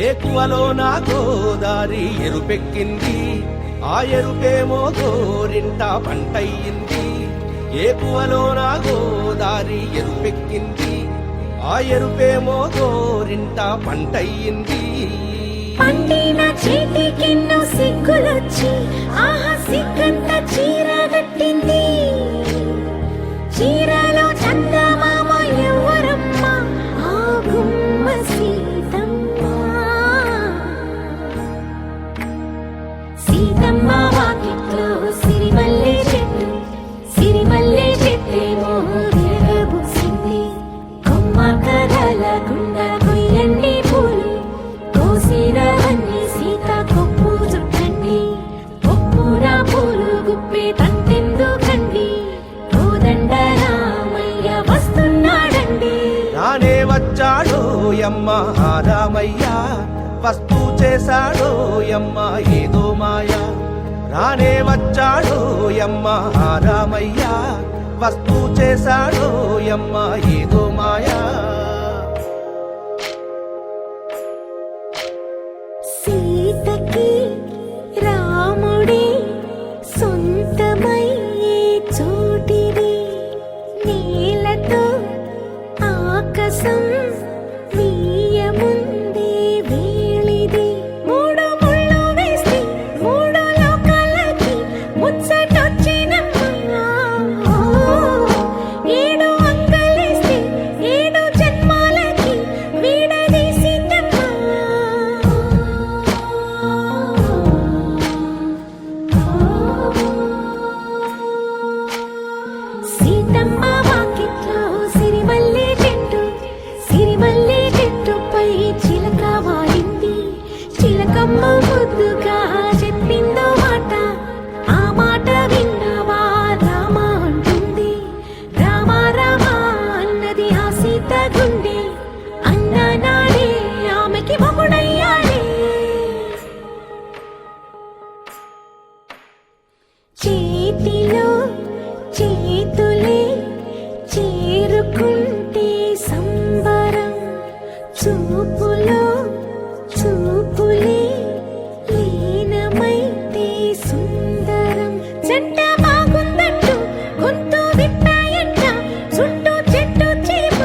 ఏకువలో నా గోదారి ఎరుపెక్కింది, ఆ ఎరుపేమో గోరింట పంటయ్యింది. ఏకువలో నా గోదారి ఎరుపెక్కింది, ఆ ఎరుపేమో గోరింట పంటయ్యింది. పండిన చేతికెన్నో సిగ్గులొచ్చి ఆహా సిగ్గంత చీర కట్టింది. చీరలో చందమామ ఎవరమ్మ, ఆ గుమ్మ సీతమ్మ. సీతమ్మ వాకిట్లో సిరిమల్లె చెట్టు, సిరిమల్లె చెట్టేమో విరగబూసింది. కొమ్మ కదలకుండా కొయ్యండి పూలు, కోసిరవన్నీ సీత కొప్పు చుట్టండి. కొప్పున పూలు గుప్పే తంతెందుకండి, కోదండ రామయ్య వస్తున్నాడండి. రానే వచ్చాడో యమ్మ ఆ రామయ్య, వస్తూ చేశాడో యమ్మ ఏదో మాయ. రానే వచ్చాడో యమ్మ ఆ రామయ్య, వస్తూ చేశాడో యమ్మ ఏదో మాయా. సీతకి రాముడే సొంతమయ్యే చోటిది, నేలతో ఆకాశం వీయముందే వేళిది. మూడు ముళ్ళు వేస్తే మూడు లోకాలకి ముచ్చటొచ్చినమ్మా. ఏడు అంగలేస్తే ఏడు జన్మాలకి వీడదీసిందమ్మా. సీతమ్మ వాకిట్లో సిరిమల్లె చెట్టు, సిరిమల్లె చెట్టుపై చిలక వాలింది. చిలకమ్మ ముద్దుగా చెప్పిందో మాట, ఆ మాట విన్నవా రామ అంటుంది. రామ రామ అన్నది ఆ సీత గుండె, అన్న నాడే ఆమెకి మొగుడయ్యాడే. చేతిలో చేతులే చేరుకుంటే సంబరం, చూపులో చూపులే లీనమైతే సుందరం. జంట బాగుందంటూ గొంతు విప్పాయంట, చుట్టూ చెట్టు చీమ.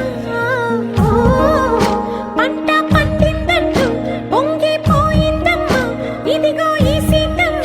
పంట పండిందంటూ పొంగిపోయిందమ్మా, ఇదిగో ఈ సీతమ్మ.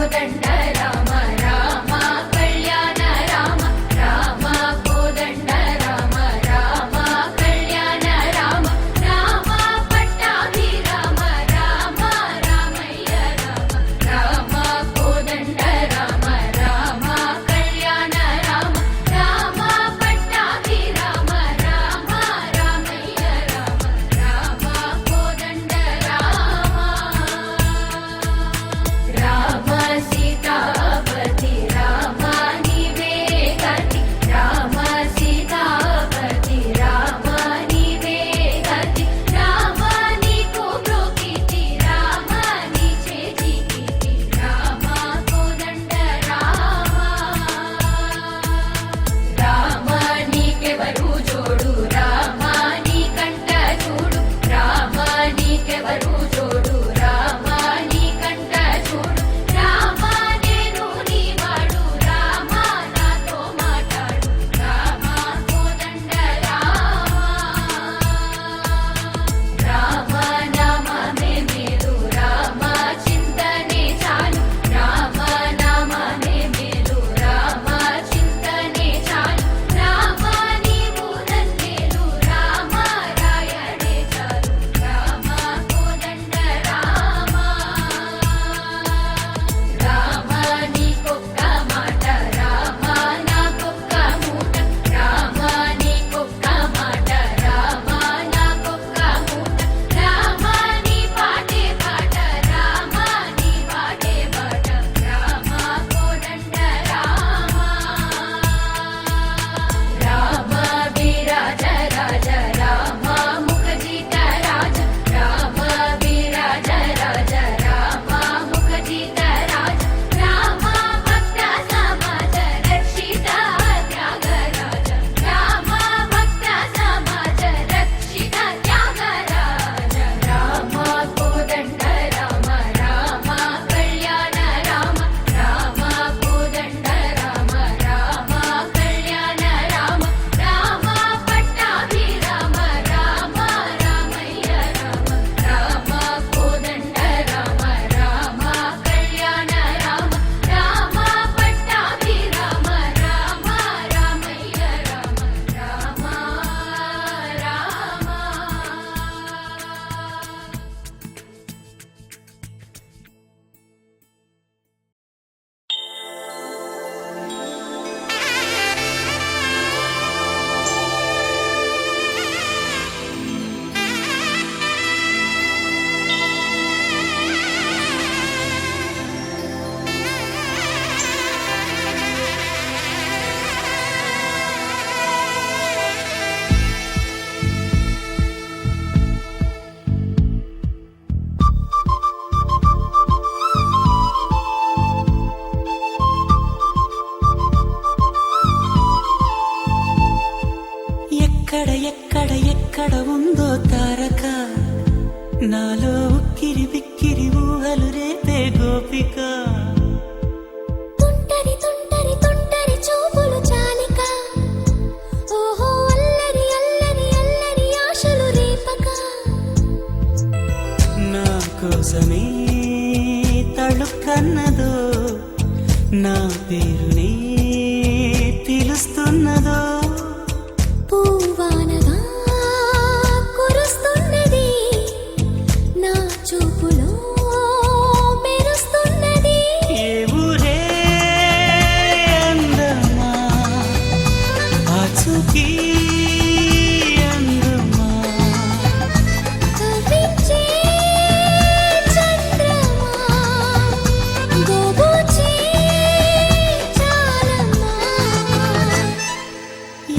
కోదండ రామ రామ కళ్యాణ రామ రామ కోదండ రామ రామ కళ్యాణ రామ రామ పట్టాభి రామ రామ రామయ్య రామ రామ కోదండ రామ రామ కళ్యాణ రామ రామ పట్టాభి రామ రామ రామయ్య రామ రామ కోదండ రామ రామ సీతాపతి రామ నీవే గతి రామ సీతాపతి రామ నీవే గతి రామ నీకు బ్రోకితి రామ నీచే జీకితి రామ కోదండ రామ రామ నీకెవరు జోడు రామ నీ కంట చూడు రామ నీకెవరు జోడు రామ నీ కంట చూడు రామ నేను నీ వాడు రామ నాతో మాట్లాడు రామ కోదండ రామ రామ నామమే మేలు రామ చింతనే చాలు రామ నామమే మేలు రామ చింతనే చాలు రామ నీవు నన్నేలు రామ రాయడే చాలు రామ కోదండ రామ రామ నీకొక్క మాట రామ నాకొక్క మూట రామ నీకొక్క మాట రామ నాకొక్క మూట రామ నీ పాటే పాట రామ నీ పాటే పాట రామ కోదండ రామ రామ విరాజ రాజ రామ ముఖజిత రాజ రామ విరాజ రాజ రామ ముఖజిత రాజ రామ భక్త సమాజ రక్షిత త్యాగరాజ రామ భక్త సమాజ రక్షిత త్యాగరాజ రామ కోదండ రామ రామ కళ్యాణ రామ రామ కోదండ రామ రామ కళ్యాణ రామ రామ పట్టాభి రామ రామ రామయ్య రామ రామ కోదండ రామ రామ కళ్యాణ రామ రామ పట్టాభి రామ రామ రామయ్య రామ రామ రామ ఎక్కడ ఎక్కడ ఎక్కడ ఉందో తారక నాలో ఉక్కిరి బిక్కిరి ఊహలు రేపే గోపిక తుంటరి తుంటరి తుంటరి చూపులు చాలిక ఓహో అల్లరి అల్లరి అల్లరి ఆశలు రేపక నా కోసమే తళుక్కన్నదో నా పేరునే పిలుస్తున్నదో పూవానగా కురుస్తున్నది నా చూపులో మెరుస్తున్నది ఏ ఊరే అందమా ఆచూకీ అందమా కవ్వించే చంద్రమా గోబూచే చాలమ్మా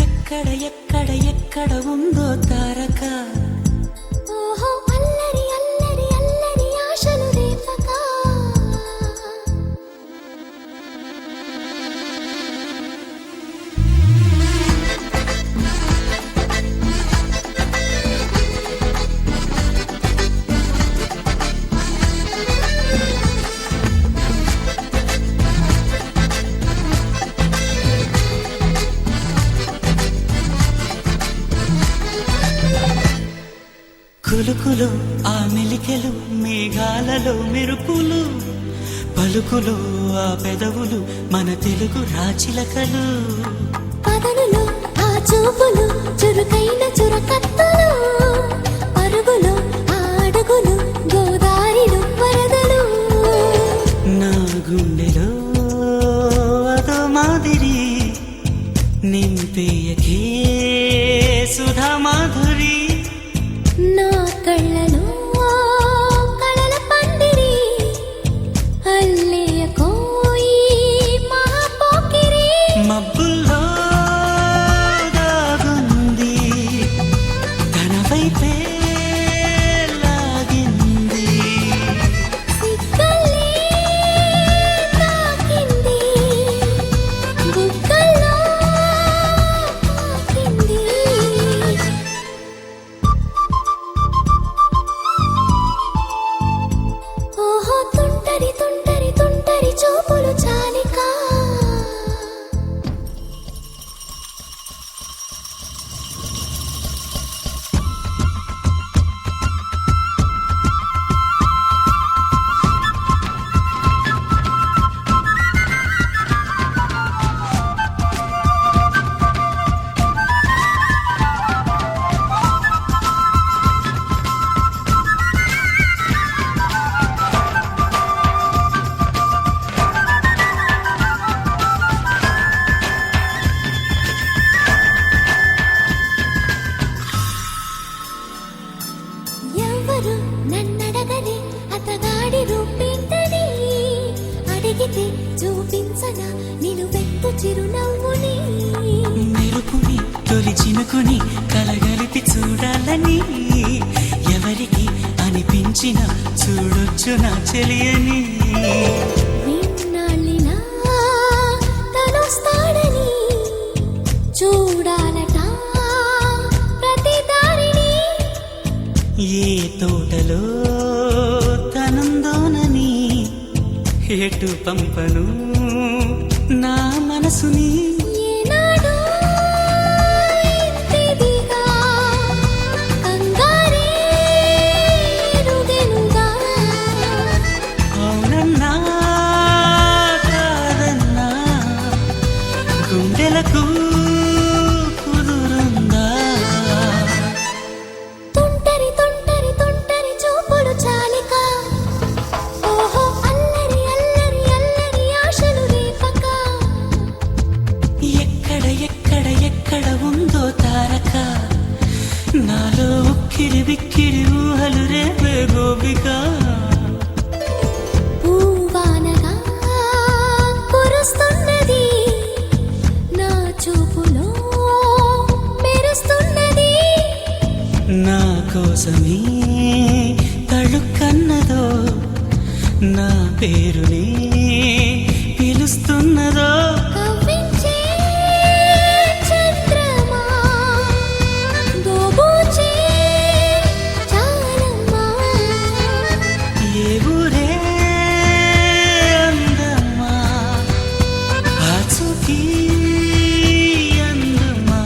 ఎక్కడ ఎక్కడ ఎక్కడ ఉందో తారక ఓహో అల్లరి అల్లరి అల్లరి ఆశలు రేపక కులుకులు ఆ మెలికెలు మేఘాలలో మెరుపులు పలుకులో ఆ పెదవులు మన తెలుగు రాచిలకలు పదనులో ఆ చూపులు చురుకైన చురకత్తలు పరుగులో ఆ అడుగులు గోదారిలు వరదలు నా గుండెలో అదో మాదిరి నింపేయకే సుధా మాధురి నా కళ్ళలో కళల పందిరి అల్లేయ కోయి మహాపోకిరి మబ్బుల్లో దాగుంది తన వైపే లాగింది సిగ్గలే తాకింది బుగ్గల్లో తాకింది ఓహో తుంటరి తుంటరి తుంటరి చూపులు చాలిక ఎవరు నన్నడగని అతగాడి రూపేంటని అడిగితే చూపించన నిలువెత్తు చిరునవ్వుని మెరుపుని తొలి చినుకుని కలగలిపి చూడాలని ఎవరికి అనిపించిన చూడొచ్చు నా చెలియని విన్నాళ్ళిలా తనొస్తాడని చూడాలట ప్రతి దారిని ఏ తోటలో తనందోనని ఎటు పంపను నా మనసుని ఏనాడో ఇంతిదిగా కంగారే ఎరుగెనుగా అవునన్నా కాదన్నా గుండెలకు కుదురుందా తుంటరి తుంటరి తుంటరి చూపులు చాలిక ఓహో అల్లరి అల్లరి అల్లరి ఆశలు రేపక ఎక్కడ ఎక్కడ ఎక్కడ ఉందో తారక నాలో ఉక్కిరి బిక్కిరి ఊహలు రేపే గోపిక పూవానగా కురుస్తున్నది నా చూపులో మెరుస్తున్నది నా కోసమే తళుక్కన్నదో నా పేరునే పిలుస్తున్నదో కవ్వించే చంద్రమా దోబూచే చాలమ్మా ఏ ఊరే అందమ్మా ఆచూకీ అందమ్మా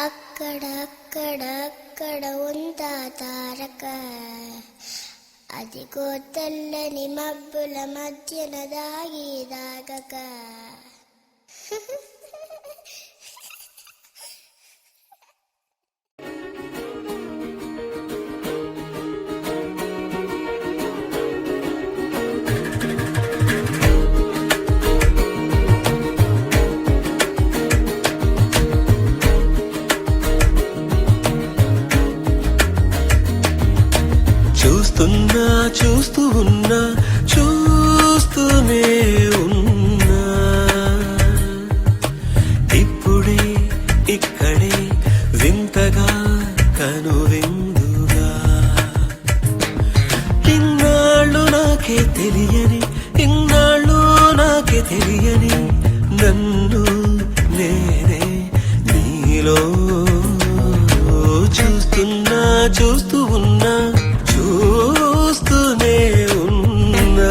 అక్కడ అక్కడ అక్కడ ఉందా తారక అదిగో తెల్లని మబ్బుల మధ్యన దాగి దాగక చూస్తున్నా చూస్తూ ఉన్నా చూస్తూనే ఉన్నా ఇప్పుడే ఇక్కడే వింతగా కనువిందుగా ఇన్నాళ్ళు నాకే తెలియని ఇన్నాళ్ళు నాకే తెలియని నన్ను నేనే నీలో చూస్తున్నా చూస్తూ ఉన్నా చూస్తూనే ఉన్నా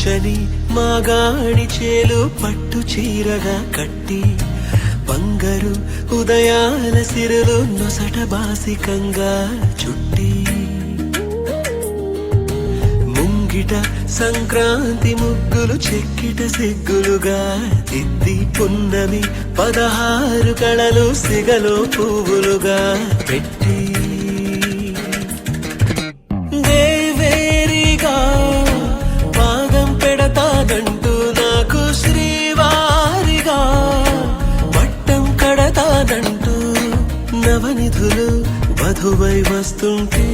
పచ్చని మాగాణి చేలు పట్టు చీరగా కట్టి బంగారు ఉదయాల సిరులు నొసట బాసికంగా చుట్టి ముంగిట సంక్రాంతి ముగ్గులు చెక్కిట సిగ్గులుగా తిద్ది పున్నమి 16 కళలు సిగలో పువ్వులుగా పెట్టి దేవేరిగా పాదం పెడతానంటూ నాకు శ్రీవారిగా పట్టం కడతానంటూ నవనిధులు వధువై వస్తుంటే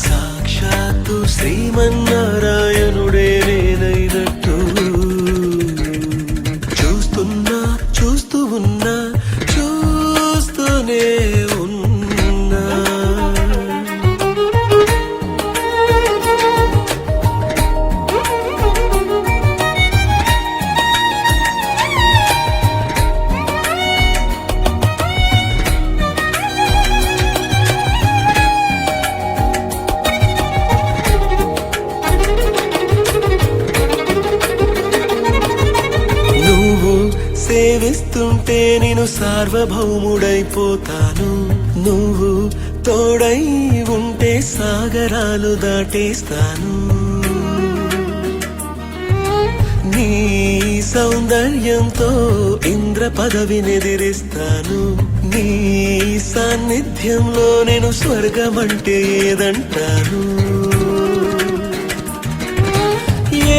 సాక్షాత్తు శ్రీమన్నారాయణుడే నేనైనట్టు చూస్తున్నా చూస్తూ ఉన్నా చూస్తూనే ఉన్నా సేవిస్తుంటే నేను సార్వభౌముడైపోతాను నువ్వు తోడై ఉంటే సాగరాలు దాటేస్తాను నీ సౌందర్యంతో ఇంద్ర పదవినెదిరిస్తాను నీ సాన్నిధ్యంలో నేను స్వర్గమంటే ఏదంటాను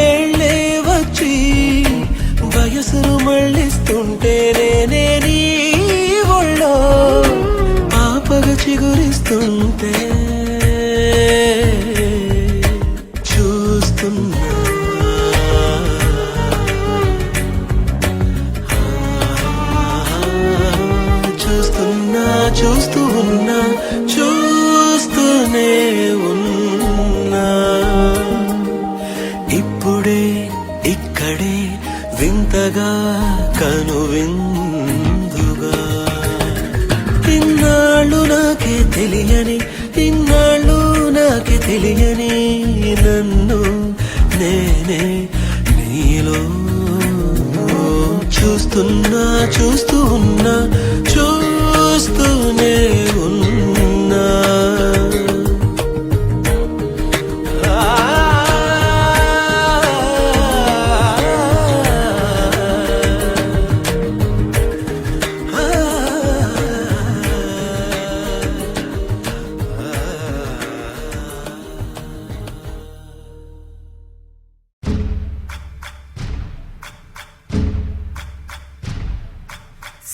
ఏళ్ళే వచ్చి వయసును మళ్ళిస్తుంటే నేనే నీ ఒళ్ళో పాపగా చిగురిస్తుంటే చూస్తున్నా చూస్తున్నా చూస్తూ ఉన్నా చూస్తూనే ఉన్నా ఇప్పుడే ఇక్కడే వింతగా కనువిందుగా ఇన్నాళ్ళు నాకే తెలియని ఇన్నాళ్ళు నాకే తెలియని నన్ను నేనే నీలో చూస్తున్నా చూస్తూ ఉన్నా చూస్తూనే ఉన్నా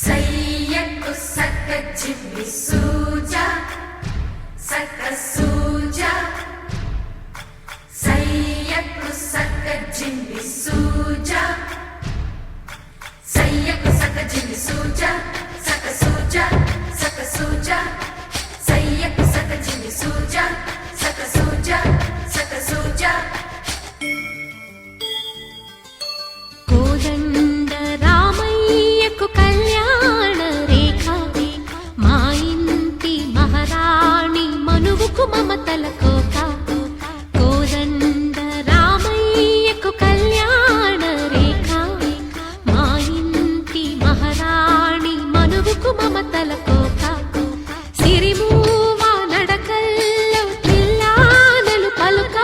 సయ్యకు సక్క జిమ్మి సూజా సక్క సూజా సయ్యకు సక్క జిమ్మి సూజా సయ్యకు సక్క జిమ్మి సూజా సక్క సూజా సక్క సూజా సయ్యకు సక్క జిమ్మి సూజా సక్క సూజా సక్క సూజా కోదండ రామయ్యకు కళ్యాణ రేఖ మా ఇంటి మహారాణి మనువుకు మమతల కోక కోదండ రామయ్యకు కళ్యాణ రేఖ మా ఇంటి మహారాణి మనువుకు మమతల కోక సిరిమూవా నడకల్లో పిల్లానలు పలుక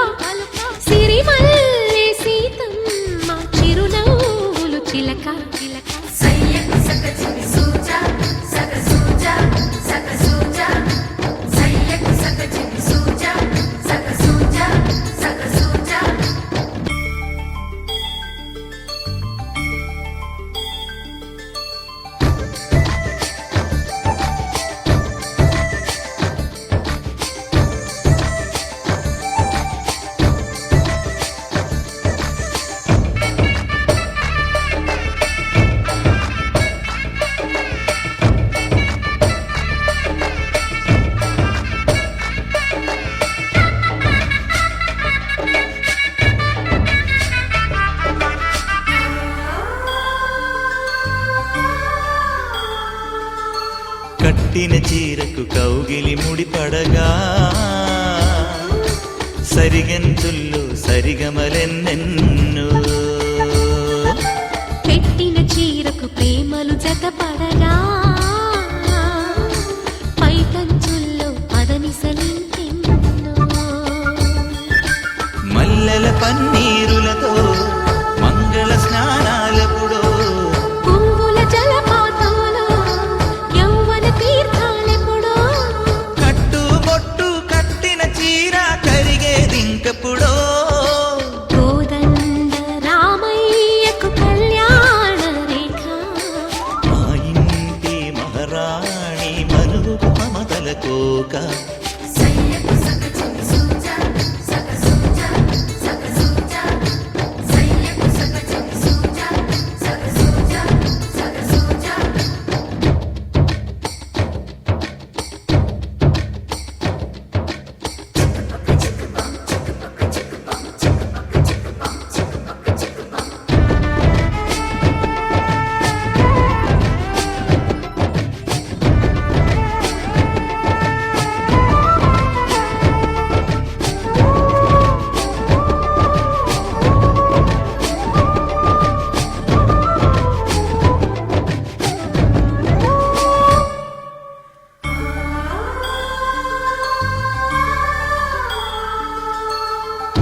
సిరిమల్లె సీతమ్మ చిరునవ్వులు చిలక సయ్యకు సక్క జిమ్మి సూజా సక్క సూజా సక్క సూజా సయ్యకు సక్క జిమ్మి సూజా సక్క సూజా సక్క సూజా కట్టిన చీరకు కౌగిలి ముడిపడగా సరిగెంతుల్లో సరిగమలెన్నెన్నో పెట్టిన చీరకు ప్రేమలు జతపడగా పైకంచుల్లో పదనిసలింకెన్నో మల్లెల పన్నీరులతో మంగళ స్నానాలెప్పుడో పువ్వుల జలపాతంలో యౌవన తీర్థాలెప్పుడో కట్టుబొట్టు కట్టిన చీర కరిగేదింకెప్పుడో కోదండ రామయ్యకు కళ్యాణ రేఖ మా ఇంటి మహారాణి మనువు మమతల కోక సయ్యకు సక చిన్ని సూజా సక సూజా సక సూజా సయ్యకు సక చిన్ని సూజా సక సూజా సక సూజా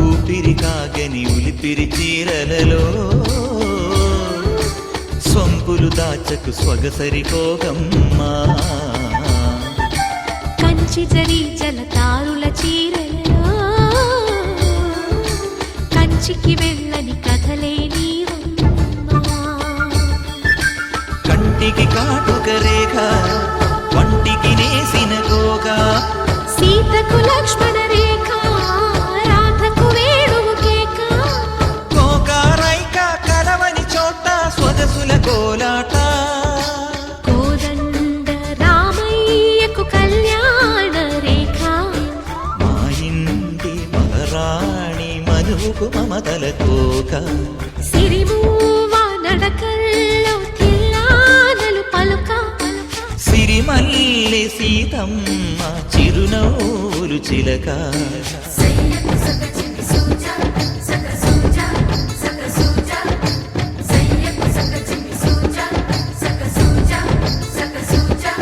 ఊపిరి కాగని ఉలిపిరి చీరలలో సొంపులు దాచకు స్వగసరిపోగమ్మా కంచి జరి జలతారుల చీరలలో కంచికి వెళ్ళని కథలే నీవమ్మా కంటికి కాటుక రేఖ వంటికి నేసిన కోగా సీతకు లక్ష్మణ రేఖ రాధకు వేణువు కేక కోకారైక కలవని చోట స్వదసుల కోలాట కోదండ రామయ్యకు కళ్యాణ రేఖ మా ఇంటి మహారాణి మనువుకు మమతల కోక సిరిమూవ నడకల్లో తిల్లానలు పలుక సిరిమల్లె సీతమ్మ చిరునవ్వులు చిలక సయ్యకు సక చిన్ని సూజా సక సూజా సక సూజా సయ్యకు సక చిన్ని సూజా సక సూజా సక సూజా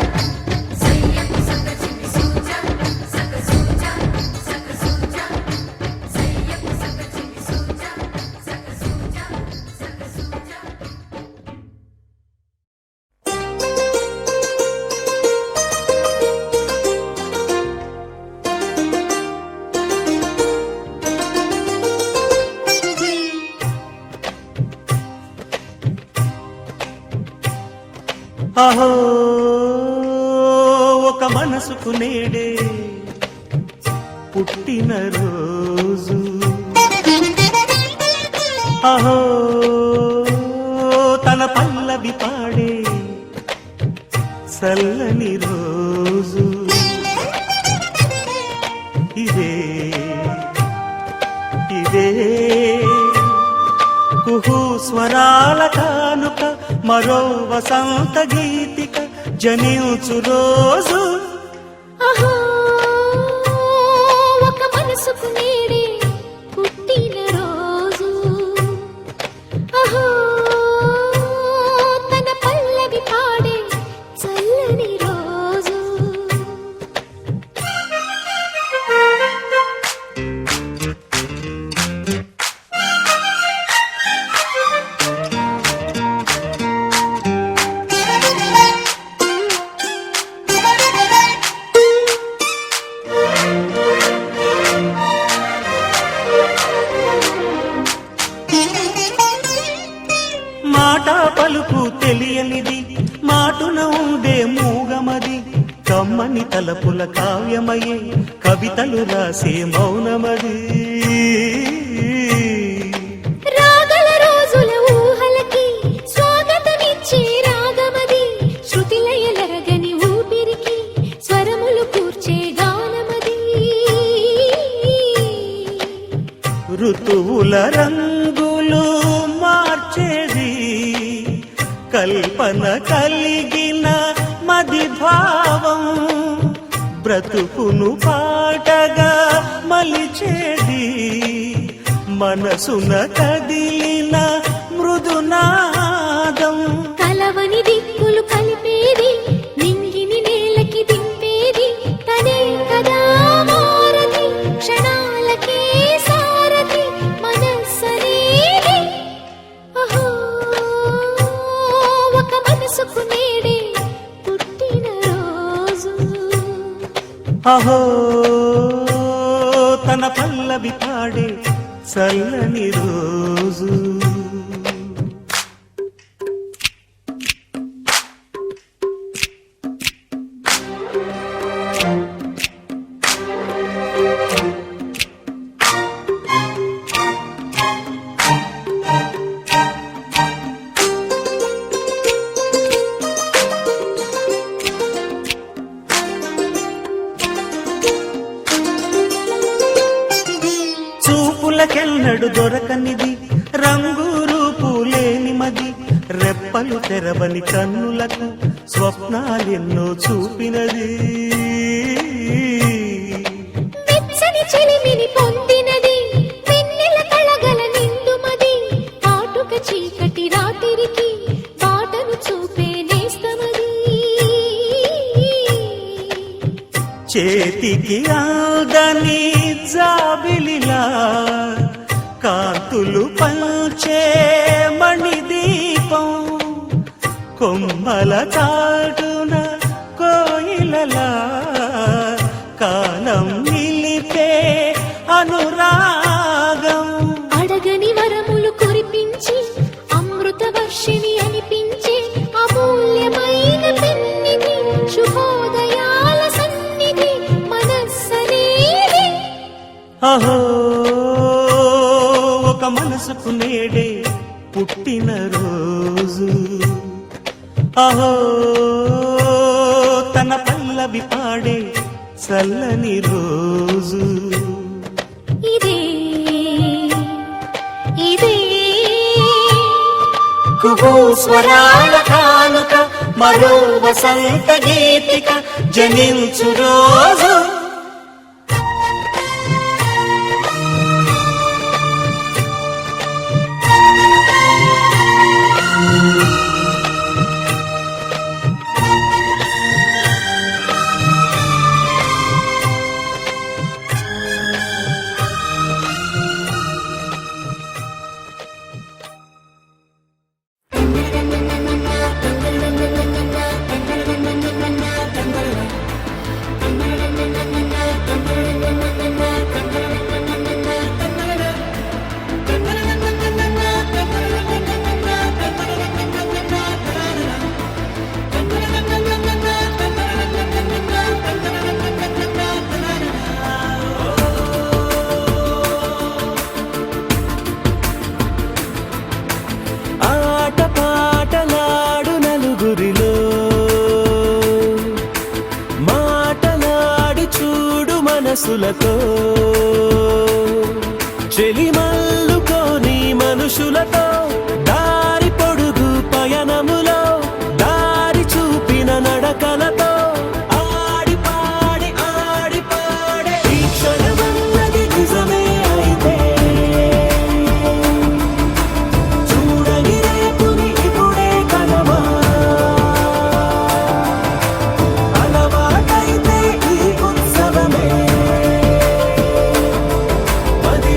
సయ్యకు సక చిన్ని సూజా సక సూజా సక సూజా సయ్యకు సక చిన్ని సూజా సక సూజా సక సూజా అహో ఒక మనసుకు నేడే పుట్టిన రోజు అహో తన పల్లవి పాడే చల్లని రోజు ఇదే ఇదే కుహు స్వరాల కానుక మరో వసంత గీతిక జనించు రోజు అహో ఒక మనసుకు నేడే పుట్టిన రోజు అహో తన పల్లవి పాడే చల్లని రోజు మాట పలుకు తెలియనిది మాటున ఉండే మూగమది కమ్మని తలపుల కావ్యమయే కవితలు రాసే మౌనమది రాగల రోజుల ఊహలకి స్వాగతమిచ్చే రాగమది శృతిలయలరగని ఊపిరికి స్వరములు కూర్చే గానమది ఋతువుల రంగులు మార్చేది కల్పన కలిగిన మది భావం బ్రతుకును పాటగా మలిచేది మనసున కదిలిన మృదునాదం కలవని దిక్కులు కలిపేది నింగిని నేలకి దింపేది తనే కదా మారది క్షణాలకే సారథి మనస్సనేది అహో ఒక మనసుకు నేడే పుట్టిన రోజు అహో తన పల్లవి పాడే చల్లని రోజు చూపులకెన్నడు దొరకనిది రంగు రూపు లేని మది రెప్పలు తెరవని కన్నులకు స్వప్నాలెన్నో చూపినది వెచ్చని చెలిమిని పొందినది వెన్నెల కళగల నిండుమది కాటుక చీకటి రాత్రికి బాటను చూపే నేస్తమది చేతికి ఆదని జాబిలిలా కాంతులు పంచే మణిదీపం కొమ్మల చాటున కోయిలలా కాలం నిలిపే అనురాగం అడగని వరములు కురిపించి అమృత వర్షిణి అనిపించే అమూల్యమైన పెన్నిధి శుభోదయాల సన్నిధి మనస్సనేది అహో ఒక మనసుకు నేడే పుట్టిన రోజు అహో తన పల్లవి పాడే చల్లని రోజు ఇదే ఇదే కుహూ స్వరాల కానుక మరో వసంత గీతిక జనించు రోజు మనసులతో చెలిమల్లుకోని మనుషులతో దారి పొడుగు పయనములో దారి చూపిన నడకలతో ఆడి పాడి ఈ క్షణమన్నది నిజమే అయితే చూడని రేపుని ఇప్పుడే కలవా అలవాటైతే ఈ ఉత్సవమే మరి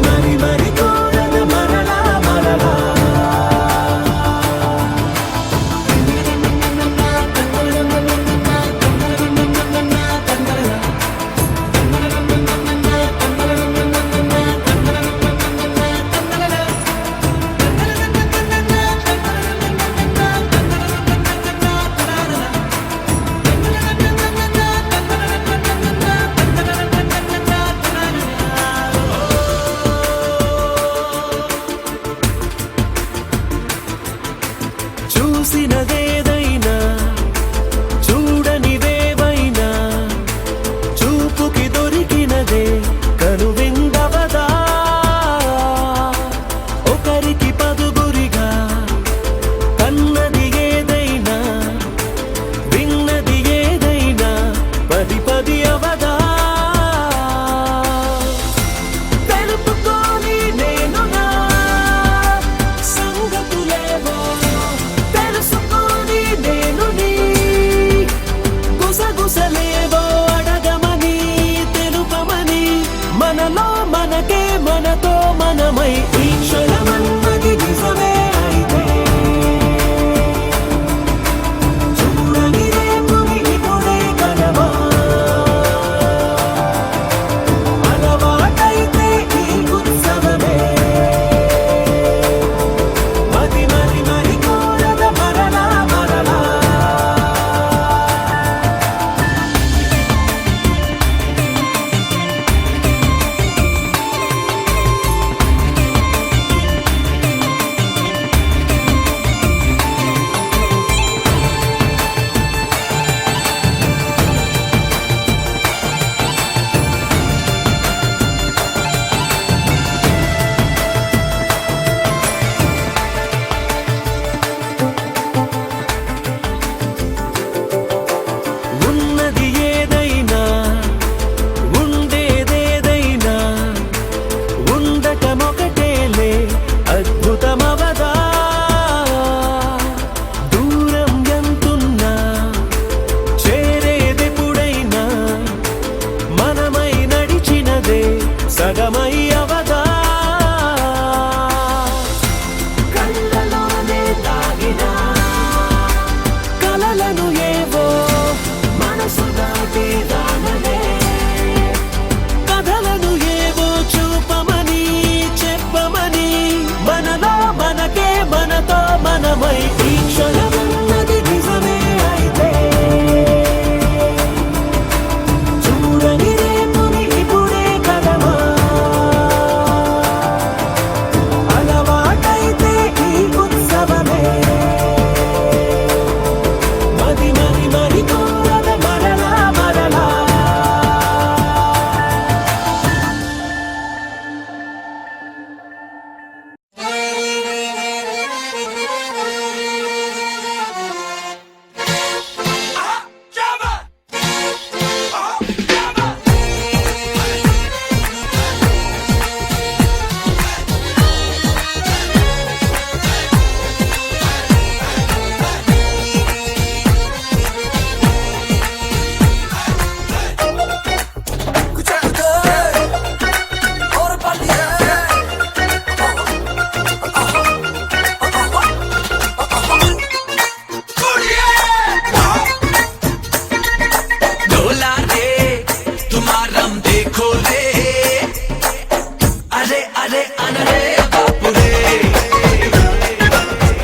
అరే అనరే బాపురే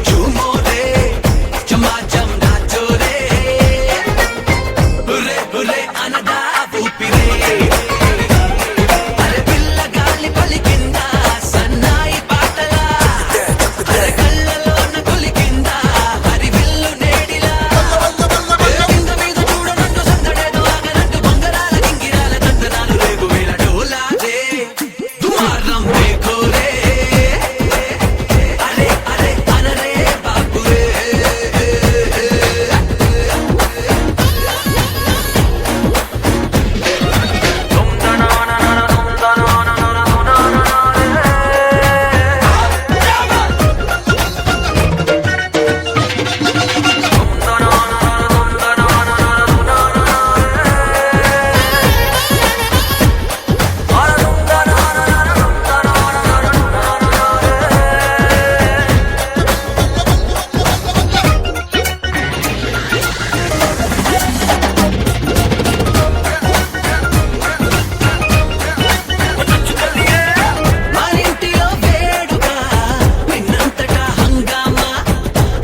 झूमो रे चमाचम नाचो रे हुरे हुरे అనదా ఊపిరే అరే పిల్ల గాలి పలికిందా సన్నాయి పాటలా అరే కళ్ళలోన కొలికిందా హరి విల్లు నేడిలా కింద మీద చూడ నన్ను సందడేదో ఆగనట్టు బంగరాల గింగిరాల తందనాలు రేగు వేళ డోలా రే తుమారం దేఖో రే అరే అరే అనరే బాపురే మరింటిలో వేడుక నిన్నంతటా హంగామా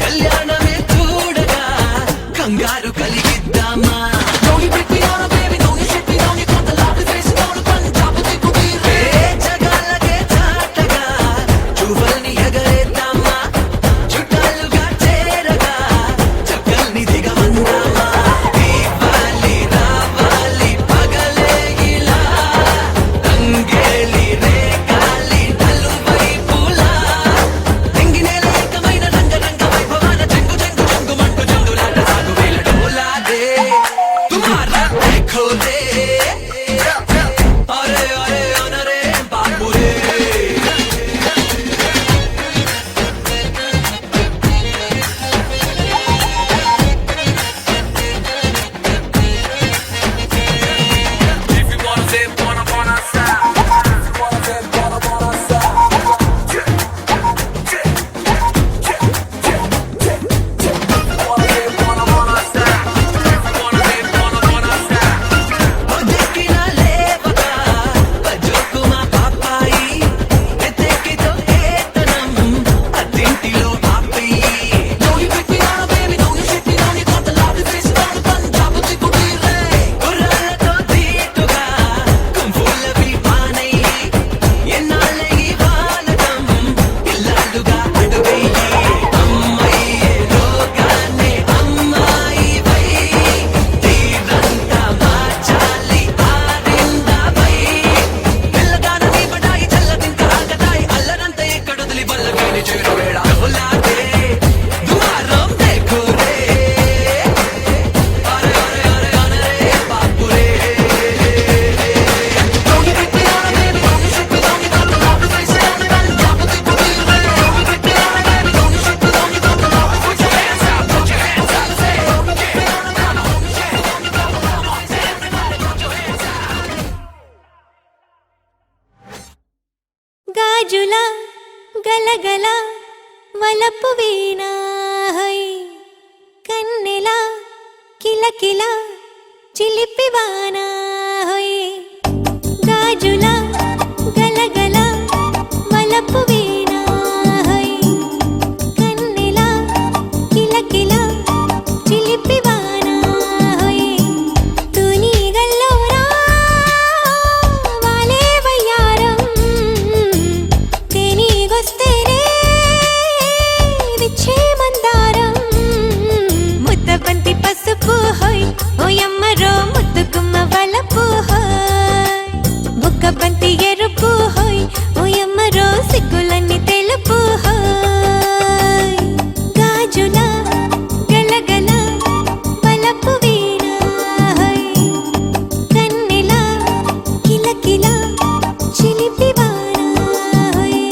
కళ్యాణమే చూడగా కంగారు కలిగిద్దామా జగాలకే చాటగా చువ్వల్ని ఎగరేద్దామా చుట్టాలుగా చేరగా చక్కల్ని దిగమందామా దీపాలి రావాలి పగలే ఇలా తంగేలి రేగాలి నలువైపులా ఎంగినేల ఏకమైన రంగరంగ వైభవాన జంగు జంగు జంగు మంటు జంగులాట సాగు వేల డోలా దే తుమారా దేఖో దే అరే అరే అనరే బాపురే పొద్దెక్కిన లేవగా బజోకుమా పాపాయి ఎత్తెక్కితో కేతనం అద్దింటిలో ఆపేయి గుర్రాలతో తీటుగా కుంఫులవి మానయ్యి ఎన్నాళ్ళయి వాలకం ఇల్లాలుగా అడుగయ్యి అమ్మయ్యే లోకాన్ని అమ్మాయి వై తీరంతా మార్చాలి ఆరిందాపై పిల్లగాన నీ పడాయి చల్లదింక ఆగతాయి అల్లరంతా ఎక్కడొదిలి బల్లకేని చేరువేళ డోలాదే దుమారం దేఖో రే అరే అరే అరే అనరే బాపురే గాజుల గలగల వలపు వీణ హై కన్నెల కిలకిల చిలిపి వాన హై గాజుల గలగల వలపు వీణ హై కన్నెల కిలకిల చిలిపి వాన హై తుని గల్లోరా వాలే వయ్యారం తెనిగొస్తేనే విచ్చే మందారం ముద్దబంతి పసుపు హోయ్ ఓయమ్మరో ముద్దుగుమ్మ వలపు హోయ్ బుక్కబంతి ఎరుపు హోయ్ ఓయమ్మరో సిగ్గులన్నీ తెలుపు హోయ్ గాజుల గలగల వలపు వీణ హోయ్ కన్నెల కిలకిల చిలిపి వాన హోయ్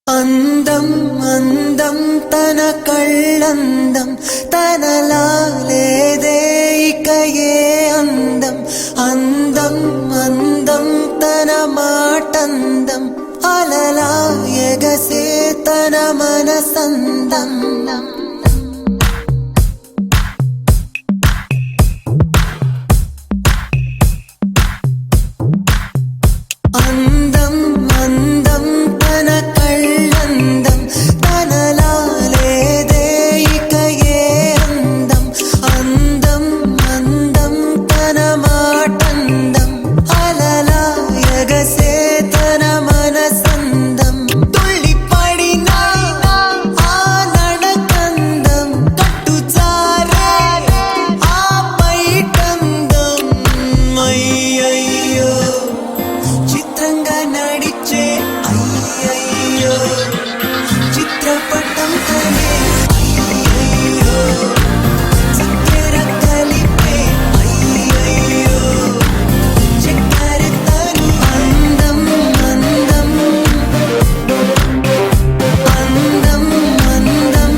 అందం అందం తన కళ్ళందం తనలా లేదే ఇక ఏ అందం అందం అందం తన మాటందం అలలా ఎగసే తన మనసందం అందం అందం తన కళ్ళందం తనలా లేదే ఇక ఏ అందం అందం అందం తన మాటందం అలలా ఎగసే తన మనసందం తుళ్ళి పడిన ఆ నడకందం కట్టు చారే ఆ పైటందం అయ్యయ్యో చిత్రంగా నడిచే అయ్యయ్యో చిత్రపటం తనే అయ్యయ్యో చక్కెర కలిపే అయ్యయ్యో చక్కెర తను అందం అందం అందం అందం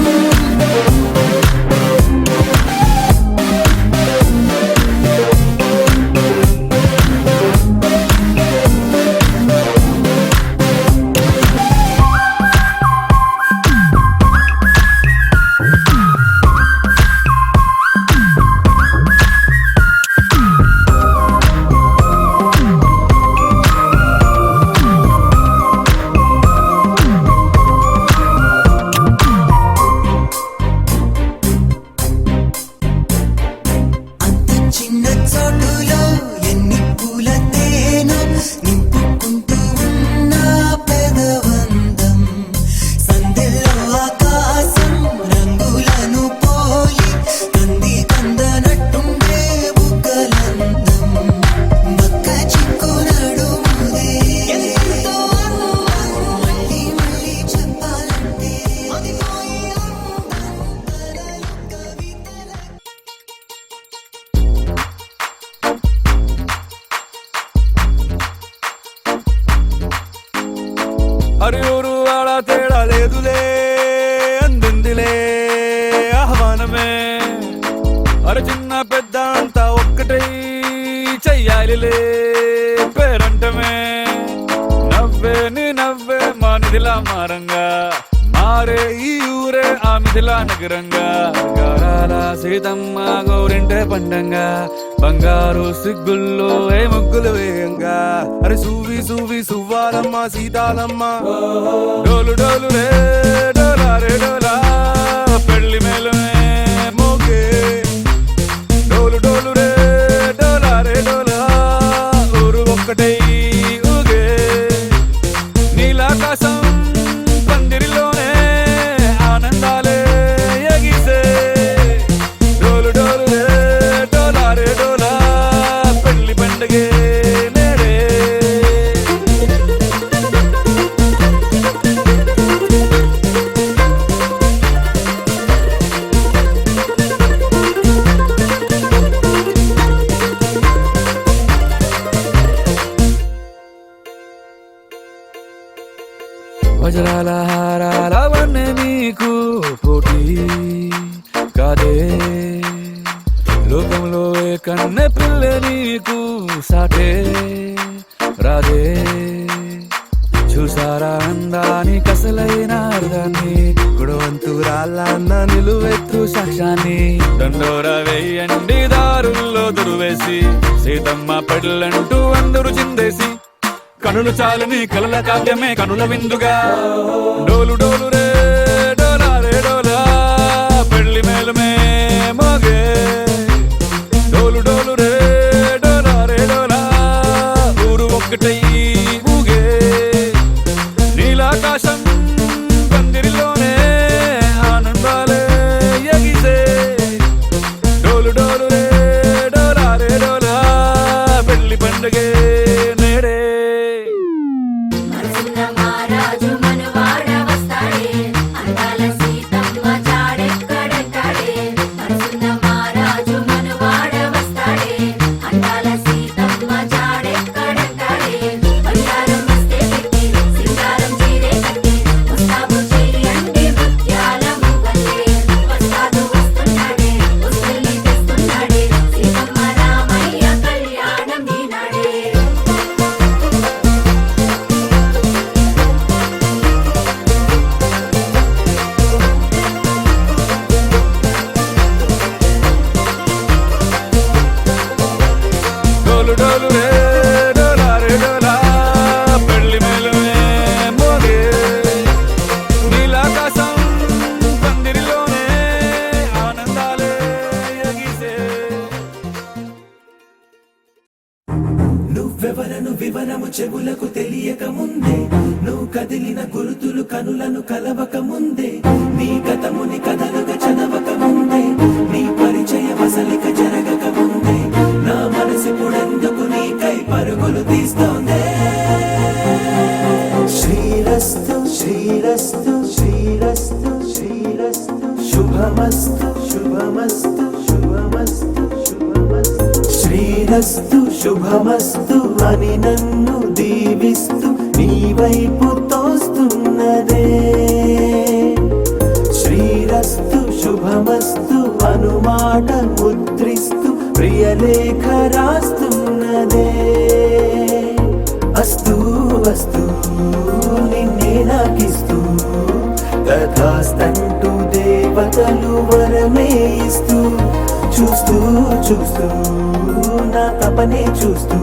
అంత చిన్న చోటులో ఎన్ని పూల తేనె నింపుకుంటూ ఉన్న పెదవందం సందెల్లో ఆకాశం రంగులను పోలి కంది కందనట్టుండే బుగ్గలందం బక్క చిక్కు నడుముదే ఎంతో అందం మళ్ళీ మళ్ళీ చెప్పాలంటే మదిపోయే అందం తనలో కవితల అరే ఊరు వాడ తేడా లేదులే అందిందిలే ఆహ్వానమే అరే చిన్న పెద్ద అంతా ఒక్కటై చెయ్యాలిలే పేరంటమే నవ్వే నీ నవ్వే మా నిధిలా మారంగా మారే ఈ ఊరే ఆ మిథిలా నగరంగా గారాల సీతమ్మ గౌరింటే పండంగా బంగారు సిగ్గుల్లో ఏ ముగ్గులు వేయంగా అరే సూవి సూవి సువ్వాలమ్మ సీతాలమ్మ డోలు డోలు రే డోలా రే డోలా పెళ్లి మేళమే మోగే డోలు డోలు రే డోలా రే డోలా ఊరు ఒక్కటై ఊగే నీలాకాశం పందిరిలోనే ఆనందాలే ఎగిసే డోలు డోలు రే డోలా రే డోలా పెళ్లి పండగే నేడే వజ్రాల హారాల వన్నె నీకు పోటీ కాదే లోకంలో ఏ కన్నె పిల్ల నీకు సాటే రాదే చూసారా అందాని కసలైన అర్థాన్ని గుణవంతురాళ్ళ అన్న నిలువెత్తు సాక్ష్యాన్ని దండోరా వేయండి దారుల్లో దురువేసి సీతమ్మ పెళ్ళంటూ అందరూ చిందేసి కనులు చాలని కలల కావ్యమే కనుల విందుగా డోలు డోలు రే డోలా రే డోలా పెళ్లి మేళమే మోగే డోలు డోలు రే డోలా రే డోలా ఊరు ఒక్కటై ఊగే నీలాకాశం పందిరిలోనే ఆనందాలే ఎగిసే డోలు డోలు రే డోలా రే డోలా పెళ్లి పండగే నేడే మనసున్న మహారాజు మనవాడ వస్తాడు కనులను కలవక ముందే నీ గతముని కథలుగా చదవక ముందే నీ పరిచయం అసలిక జరగక ముందే నా మనసిప్పుడెందుకు నీకై పరుగులు తీస్తోందే శ్రీరస్తు శ్రీరస్తు శ్రీరస్తు శ్రీరస్తు శుభమస్తు శుభమస్తు శుభమస్తు శుభమస్తు శ్రీరస్తు శుభమస్తు అని నన్ను దీవిస్తూ నీ వైపు తోస్తున్నదే శ్రీరస్తు శుభమస్తు అనుమాట ముద్రిస్తూ ప్రియలేఖ రాస్తున్నదే అస్తు అస్తు నిన్నే నాకిస్తూ తథాస్తంటూ దేవతలు వరమే ఇస్తూ చూస్తూ చూస్తూ నా తపనే చూస్తూ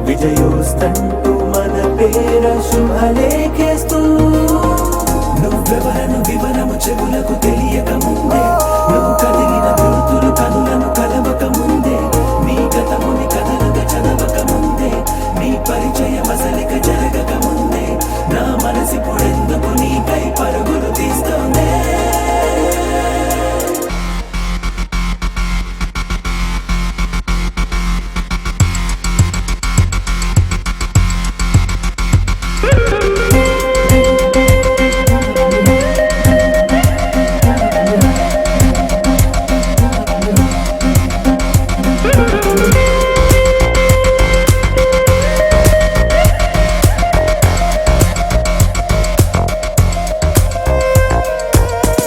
విజయోస్తంటూ మన పేర శుభలేఖేస్తూ నువ్వెవరను వివరము చెవులకు తెలియక ముందే నువ్వు కదిలిన గుర్తులు కనులను కలవక ముందే నీ గతముని కథలుగా చదవక ముందే నీ పరిచయం అసలిక జరగక ముందే నా మనసిప్పుడెందుకు నీకై పరుగులు తీస్తోందే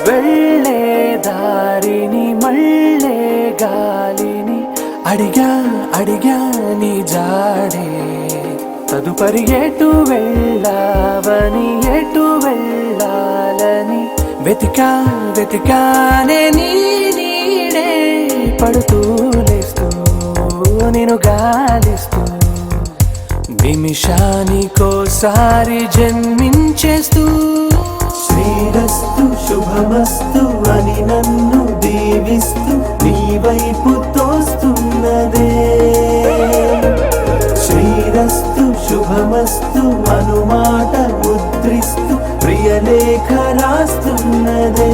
వెళ్ళే దారిని మళ్ళే గాలిని అడిగా అడిగా నీ జాడే తదుపరి ఎటు వెళ్ళావని ఎటు వెళ్ళాలని వెతికా వెతికానే నీ నీడే పడుతూ లేస్తూ నేను గాలిస్తూ నిమిషానికోసారి జన్మించేస్తూ శ్రీరస్తు శుభమస్తు అని నన్ను దీవిస్తూ నీ వైపు తోస్తున్నదే శ్రీరస్తు శుభమస్తు అనుమాట ముద్రిస్తూ ప్రియలేఖ రాస్తున్నదే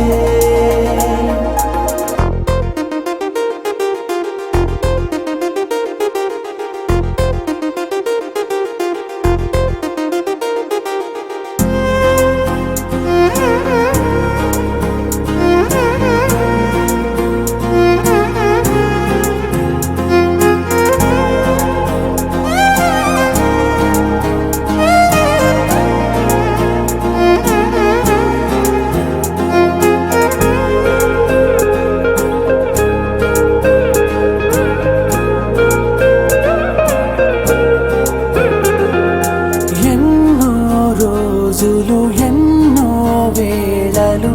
ఎన్నో వేళలు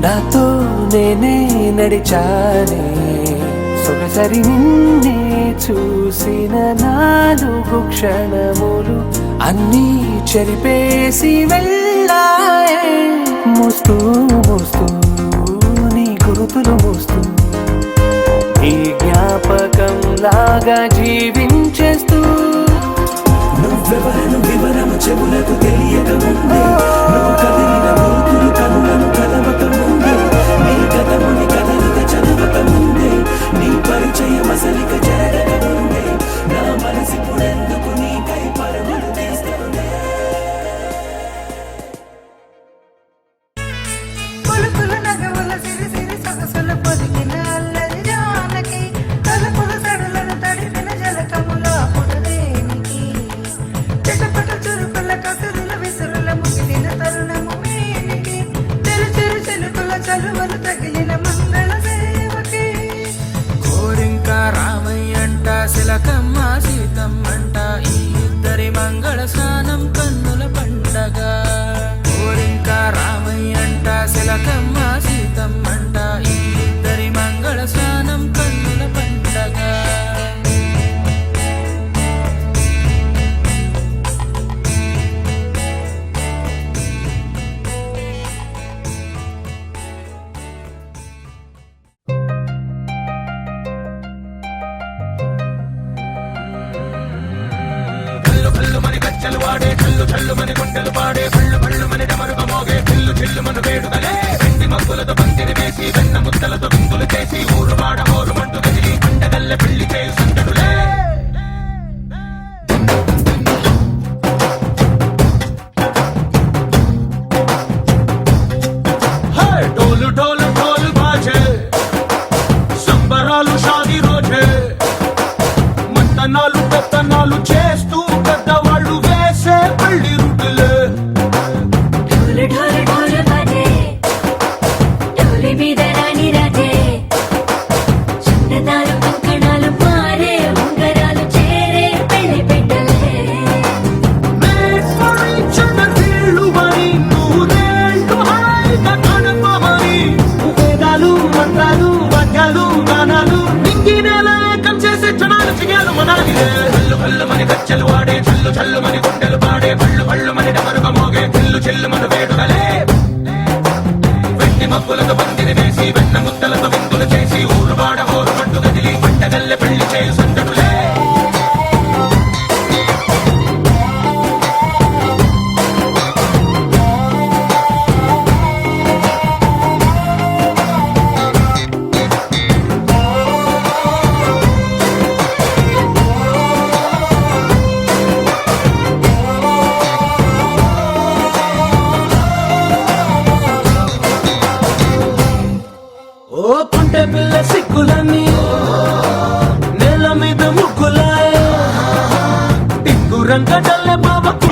నాతో నేనే నడిచానే సొగసరి నిన్నే చూసిన 4 క్షణములు అన్నీ చెరిపేసి వెళ్ళాయే మోస్తూ మోస్తూ నీ గురుతులు మోస్తూ ఈ జ్ఞాపకం లాగా జీవించేస్తూ నువ్వెవరను వివరము చెవులకు తెలియక ముందే నువ్వు కదిలిన గుర్తులు కనులను కలవక ముందే నీ గతముని కథలుగా చదవక ముందే నీ పరిచయం అసలిక జరగక ముందే నా మనసిప్పుడెందుకు నీకై పరుగులు తీస్తోందే పులుపుల నగవుల సిరి సిరి సొగసుల పొదిగిన అల్లరి జానకి తలుపుల సడులను తడిపిన జలకముల పుడదేనికి చిటపట చురుకుల కసురుల విసురుల ముగిలిన తరుణము మేనికి చెరు చెరు చెలుకుల చలువలు తగిలిన మంగళ సేవకి కోరింక రామయ్యంట శిలకమ్మ సీతమ్మంట ఈ ఇద్దరి మంగళ స్నానం కన్నుల పండగ కోరింక రామయ్యంట శిలకమ్మ సీతమ్మంట ఈ ఇద్దరి మంగళ స్నానం కన్నుల పండగ కళ్ళు కళ్ళు మరి కచ్చలు వాడే కళ్ళు చల్లు చల్లు మని గుండెలు పాడే పళ్ళు పళ్ళు మని డమరుక మోగే చిల్లు చిల్లు మన వేడుకలే వెండి మబ్బులతో పందిరి వేసి వెన్న ముద్దలతో విందులు చేసి ఊరు వాడ హోరు మంటు కదిలి పండగల్లె పెళ్లి చేయి సందడులే ढोल ढोल ढोल बाजे సంబరాలు షాదీ రోజే మంతనాలు పెత్తనాలు చేస్తూ పెద్దవాళ్ళు వేసే పెళ్లి రుట్టులే ढोल ढोल ढोल बाजे ढोली మీద రాణి రాజే చందనాలు కంకణాలు మారే ఉంగరాలు చేరే పెళ్లి పెట్టలే మేళ్ళు మరి నూరేళ్ళు హాయిగా కడపమని వేదాలు మంత్రాలు వాద్యాలు గానాలు నింగినేల ఏకం చేసే క్షణాలు చెయ్యాలు మనాలి కళ్ళు కళ్ళు మని గచ్చలు వాడే చల్లు చల్లు మని గుండెలు పాడే పళ్ళు పళ్ళు మని డమరుక మోగే చిల్లు చిల్లు మన వేడుకలే వెండి మబ్బులతో పందిరి వేసి వెన్న ముద్దలతో విందులు చేసి ఊరు వాడ హోరు పట్టు గదిలి పంటగల్లె పెళ్లి చేయి సందడులే ఓ పుంటె పిల్ల సిక్కులని నేల మీద ముగ్గులాయే టిక్కు రంగడల్లె బాబకు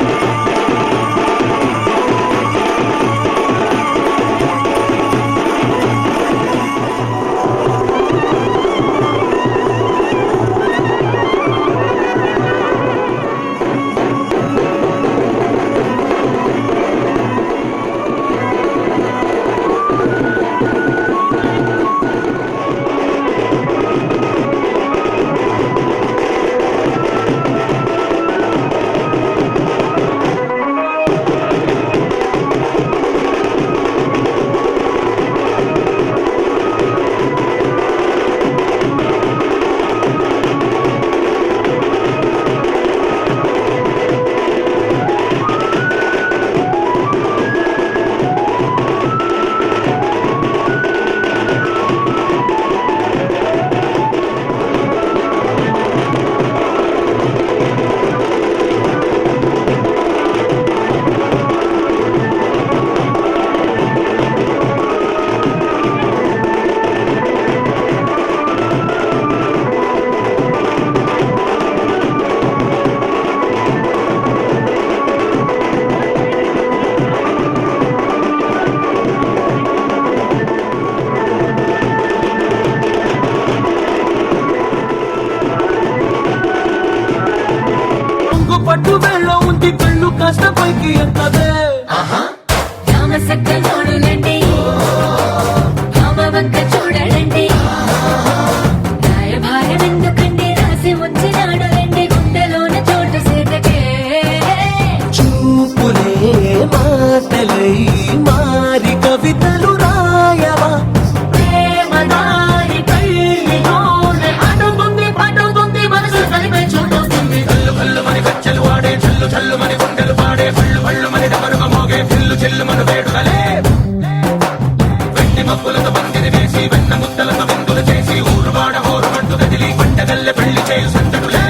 పట్టు వేళ్ళ ఉంది కళ్ళు కాస్త పైకి ఎక్కదే రామ సక్క చూడులండి రామ వంక చూడలండి రాయభారం ఎందుకండి రాసి ఉంచినాడు రండి గుండెలోన చోటు సీతకే చూపులే మాటలై మారి కవితలు రాయవా ప్రేమ దారి పెళ్లిలోనే అడుగుంది పడుగుంది మనసు కలిపే చూడొస్తుంది కళ్ళు కళ్ళు మని గచ్చలు వాడే చల్లు చల్లు మని గుండెలు పాడే పళ్ళు పళ్ళు మని డమరుక మోగే చిల్లు చిల్లు మన వేడుకలే వెండి మబ్బులతో పందిరి వేసి వెన్న ముద్దలతో విందులు చేసి ఊరు వాడ హోరు పట్టు గదిలి పంటగల్లె పెళ్లి చేయి సందడులే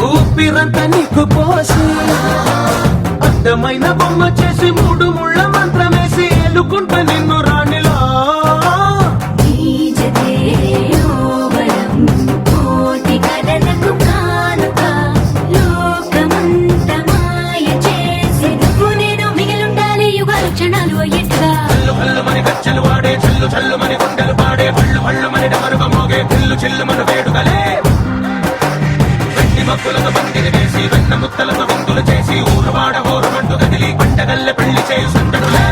ఊపిరంతా నీకు పోసి అడ్డమైన బొమ్మ చేసి మూడు ముళ్ళ మంత్రమేసి ఎలుకుంటా నిన్ను రాణిలా నీ జతే యోవరం మక్కులతో పందిరి వేసి వెన్న ముత్తలతో వంతులు చేసి ఊరు వాడ హోరుమంటూ కదిలి పంటగల్లె పెళ్లి చేసుకుంటులే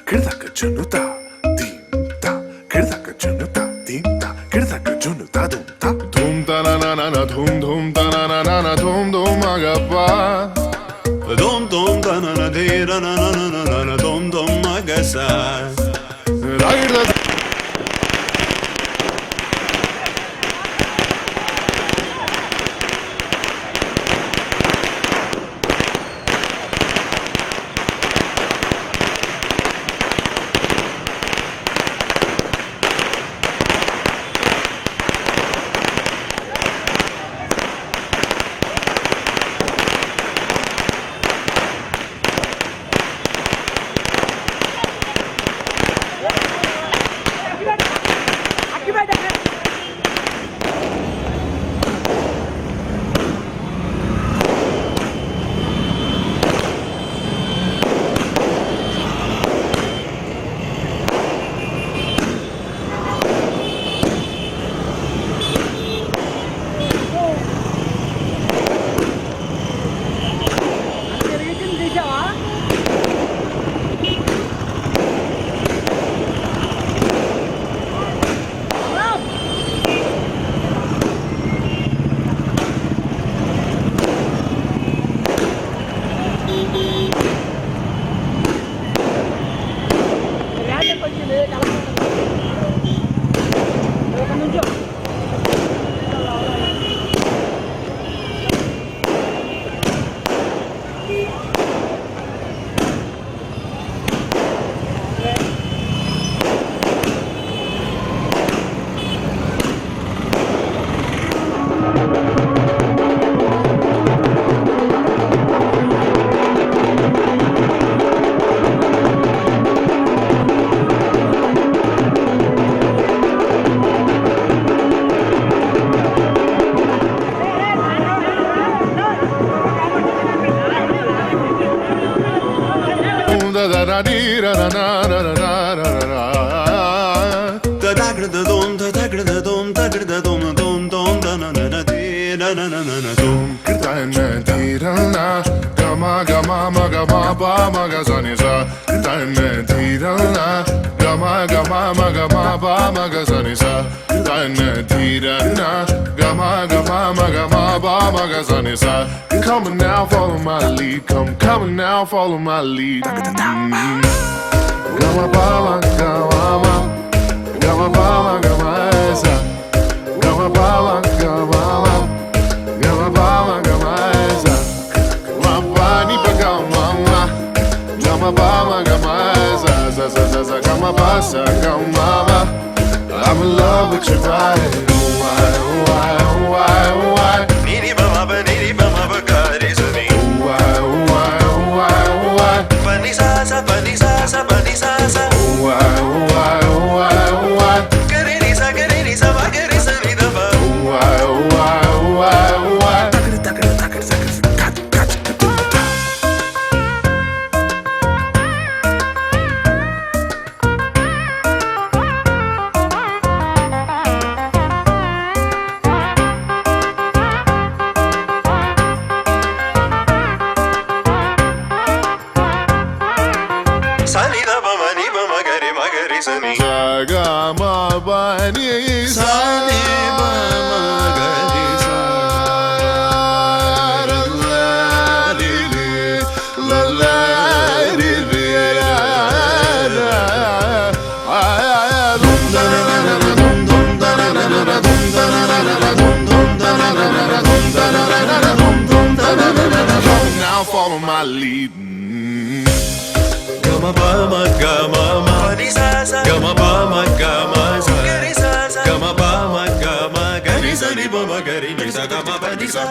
Kirdaka junuta, dimta. Kirdaka junuta, dimta. Kirdaka junuta, dumta. Dum ta na na na na, dum ta na na na na, dum agappa. Dom dom da na na de ra na na na na na dom magasa. Ragda. Da da da dee ra na na na na na na na. Da da gra da dom da da gra da dom da gra da dom dom dom da na na na de na na na na na dom. Kirta na dee ra na. Gama gama ma gama ba ma ga sa ni sa. Kirta na dee ra na. Gama gama ma gama ba ma ga sa ni sa. Kirta na dee ra na. Gama gama ma gama ba ma ga sa ni sa. Come on now, follow my lead. Come on now, follow my lead. Gama ba ma gama ma. Gama ba ma gama sa. Gama ba ma gama ma. Gama ba ma gama sa. Gama ba ni ba gama ma. Gama ba ma gama sa sa sa sa sa. Gama ba sa gama ma. I'm in love with your body. Oh why, oh why, oh why, oh why. Niri ba ma ba ga re sa ni. Oh why, oh why, oh why, oh why. Pa ni sa sa pa ni sa sa pa ni sa sa. Oh why, oh why, oh why, oh why. Ga re ni sa ba ga re sa ni da ba. Oh why, oh why, oh why, oh why. Sa ni da ba ma ga re sa ni. Ga ma ba ni sa Ni ba ma ga re sa. la la di di la la di di la la. Dum da na na na dum dum da na na na dum da na na na dum dum da na na na dum da na na na dum dum da na na na. Now follow my lead. Gama ba ma gama ma ni sa sa. Gama ba ma gama sa. Ga re sa sa. Gama ba ma gama ga re sa ni ba ma ga re ni sa. Gama ba ni sa.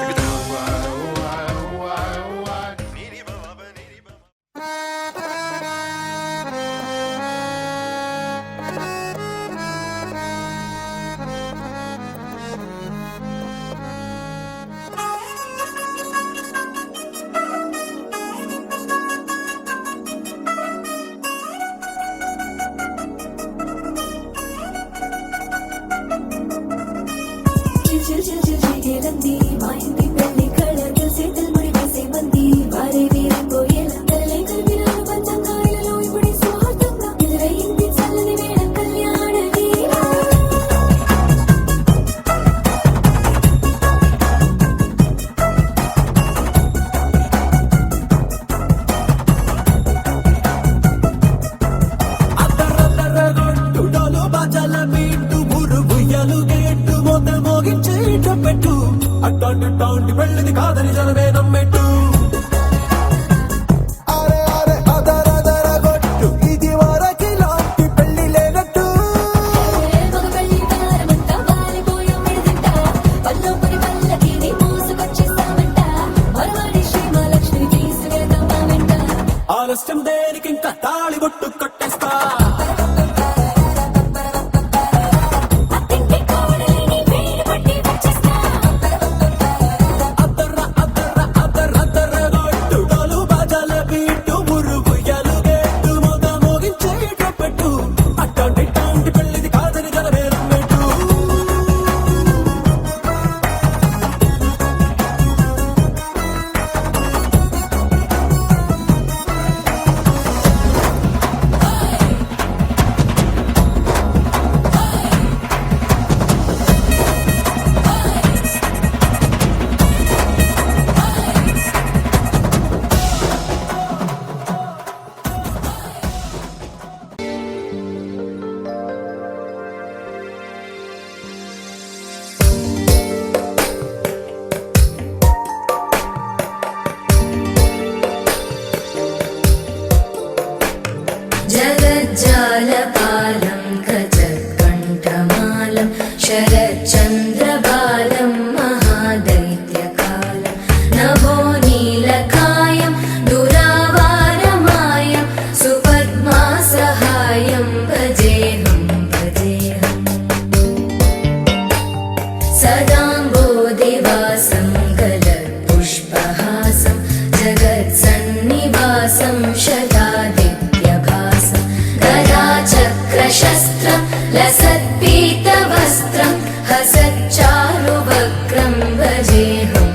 అట్టాంటి పెళ్ళిది కాదని జనమే నమ్మెట్టు ఇది వరకి లాంటి పెళ్లి లేనట్టు ఆలస్యం దేనికి ఇంకా తాళి బొట్టు కట్టేస్తా जगज्जालपालं खचत्कण्ठमालं शरच्चन्द्रबालं महादैत्यकालं नभो नीलकायं दुरावारमायं सुपद्मासहायं भजेऽहं सदाम्बोधिवासं गलत्पुष्पहासं जगत्सन्निवासं शतादित्यभासं गदाचक्रशस्त्रं लसत्पीतवस्त्रं हसच्चारुवक्त्रं भजेऽहं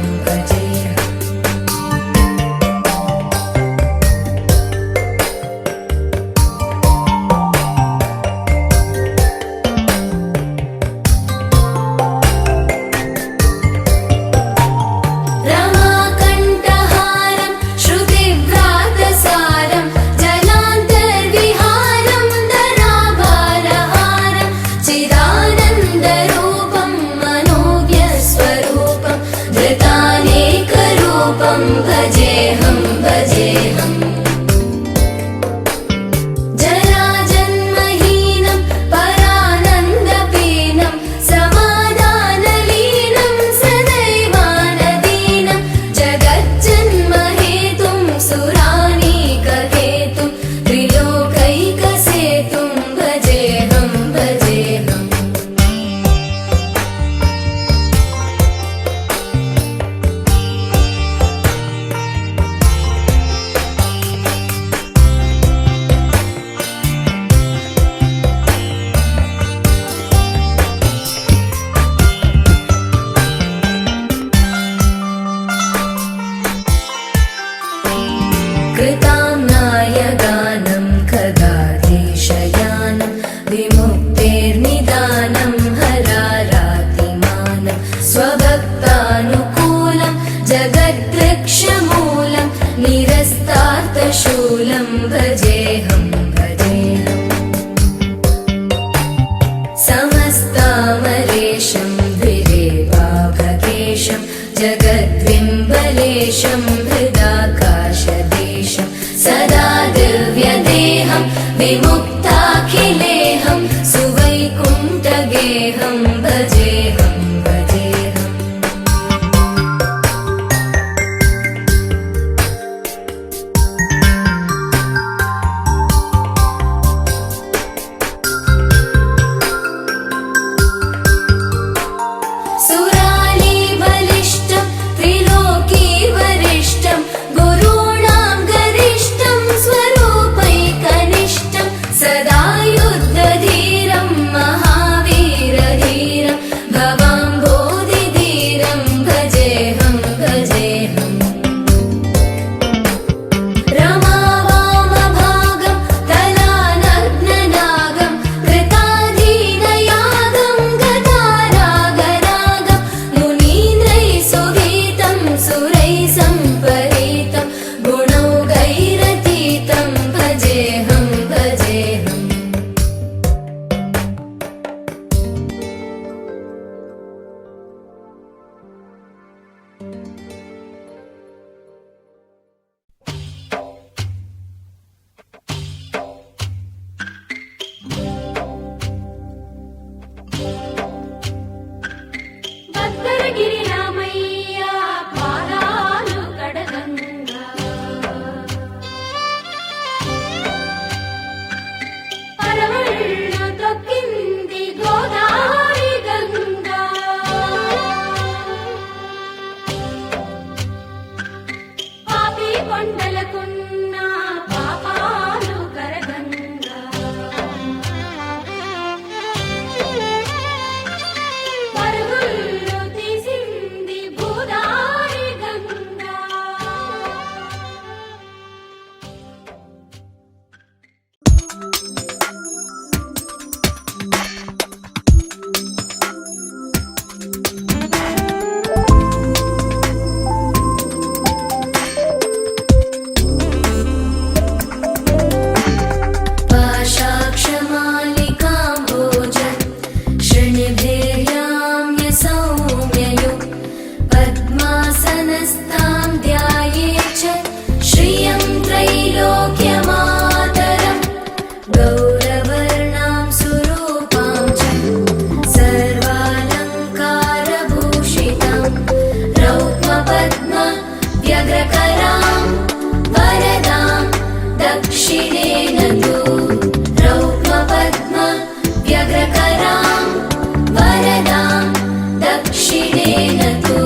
रमाकण्ठहारं श्रुतिव्रातसारं जलान्तर्विहारं धराभारहारं चिदानन्दरूपं मनोज्ञस्वरूपं धृतानेकरूपं भजेऽहं जराजन्महीनं परानन्दपीनं समाधानलीनं सदैवानदीनं जगज्जन्महेतुं सुरानीकहेतुं त्रिलोकैकसेतुं भजेऽहं कृताम्नायगानं खगाधीशयानं विमुक्तेर्निदानं हरारातिमानं स्वभक्तानुकूलं जगद्वृक्षमूलं निरस्तार्थशूलं भजेऽहं समस्तामरेशं द्विरेवाभकेशं जगद्विम्बलेशं हृदाकाशदेशं सदा दिव्यदेहं विमुक्ताखिलेहं सुवैकुण्ठगेहं भजेऽहं सम्परीतं गुणौघैरतीतं भजेऽहं भजेऽहम् భద్రగిరి రామయ్య పాదాలు కడగంగా పరవళ్ళు తొక్కింది గోదావరి గంగా పాపి కొండలకున్న పాపాలు కరగంగా పరుగుళ్ళు తీసింది భూదారి గంగా पाशाक्षमालिकाम्बोजं शृणिभिर्याम्य सौम्ययो पद्मासनस्तां ध्यायेत् च श्रियं त्रैलोक्यमातरं गौरवर्णां सुरूपां च सर्वालङ्कारभूषितां रौप्यपद्म व्यग्रकरां वरदां दक्षिणेन तु रौप्यपद्म व्यग्रकरां वरदां दक्षिणेन तु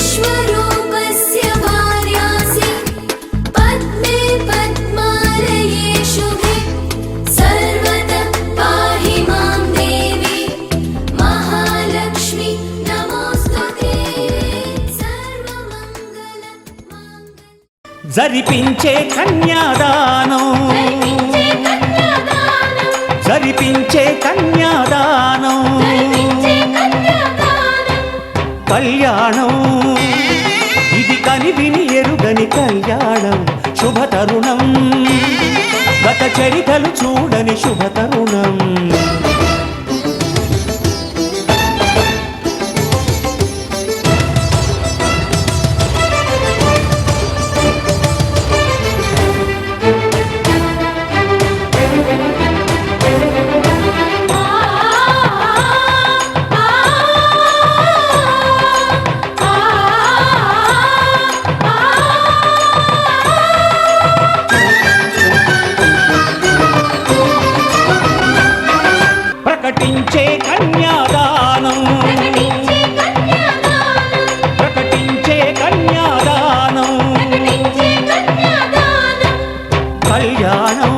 विश्वरूपस्य भार्यासि पद्मे पद्मालये शुभे सर्वतः पाहि मां देवी महालक्ष्मी नमोऽस्तुते सर्वमङ्गलमाङ्गल्ये జరిపించే కన్యాదానం జరిపించే కన్యాదానం కళ్యాణం ఇది కని విని ఎరుగని కళ్యాణం శుభతరుణం గత చరితలు చూడని శుభతరుణం ప్రకటించే కన్యాదానం ప్రకటించే కన్యాదానం కళ్యాణం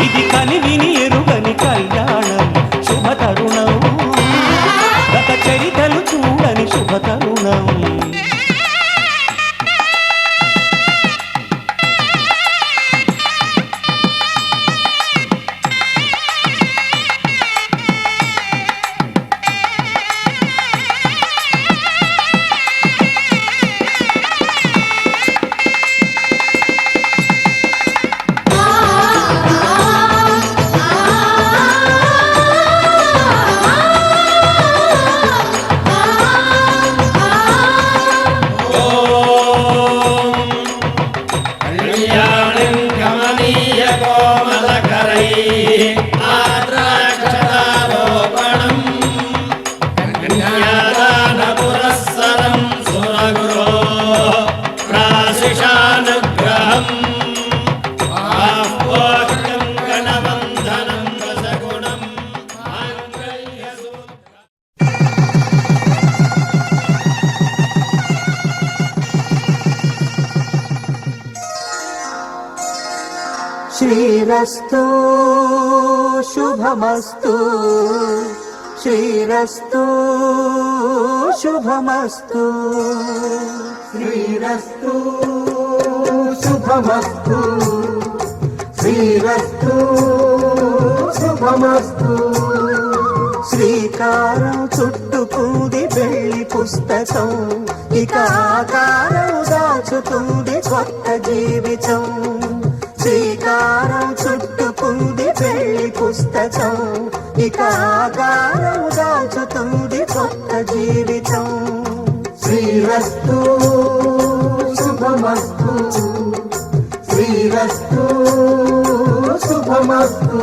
ఇది కని విని ఎరుగని కళ్యాణం శుభతరుణం గత చరితలు చూడని శుభతరుణం శ్రీరస్తు శుభమస్తు శ్రీరస్తు శుభమస్తు శ్రీరస్తు శుభమస్తు శ్రీరస్తు శుభమస్తు శ్రీకారం చుట్టుకుంది వెళ్ళి పుస్తకం ఇక ఆకారం దాచుతుంది కొత్త జీవితం శ్రీకారం చుట్టుకుంది వెళ్ళి పుస్తకం ఇక ఆకారం దాచుతుంది కొత్త జీవితం శ్రీరస్తు శుభమస్తు శ్రీరస్తు శుభమస్తు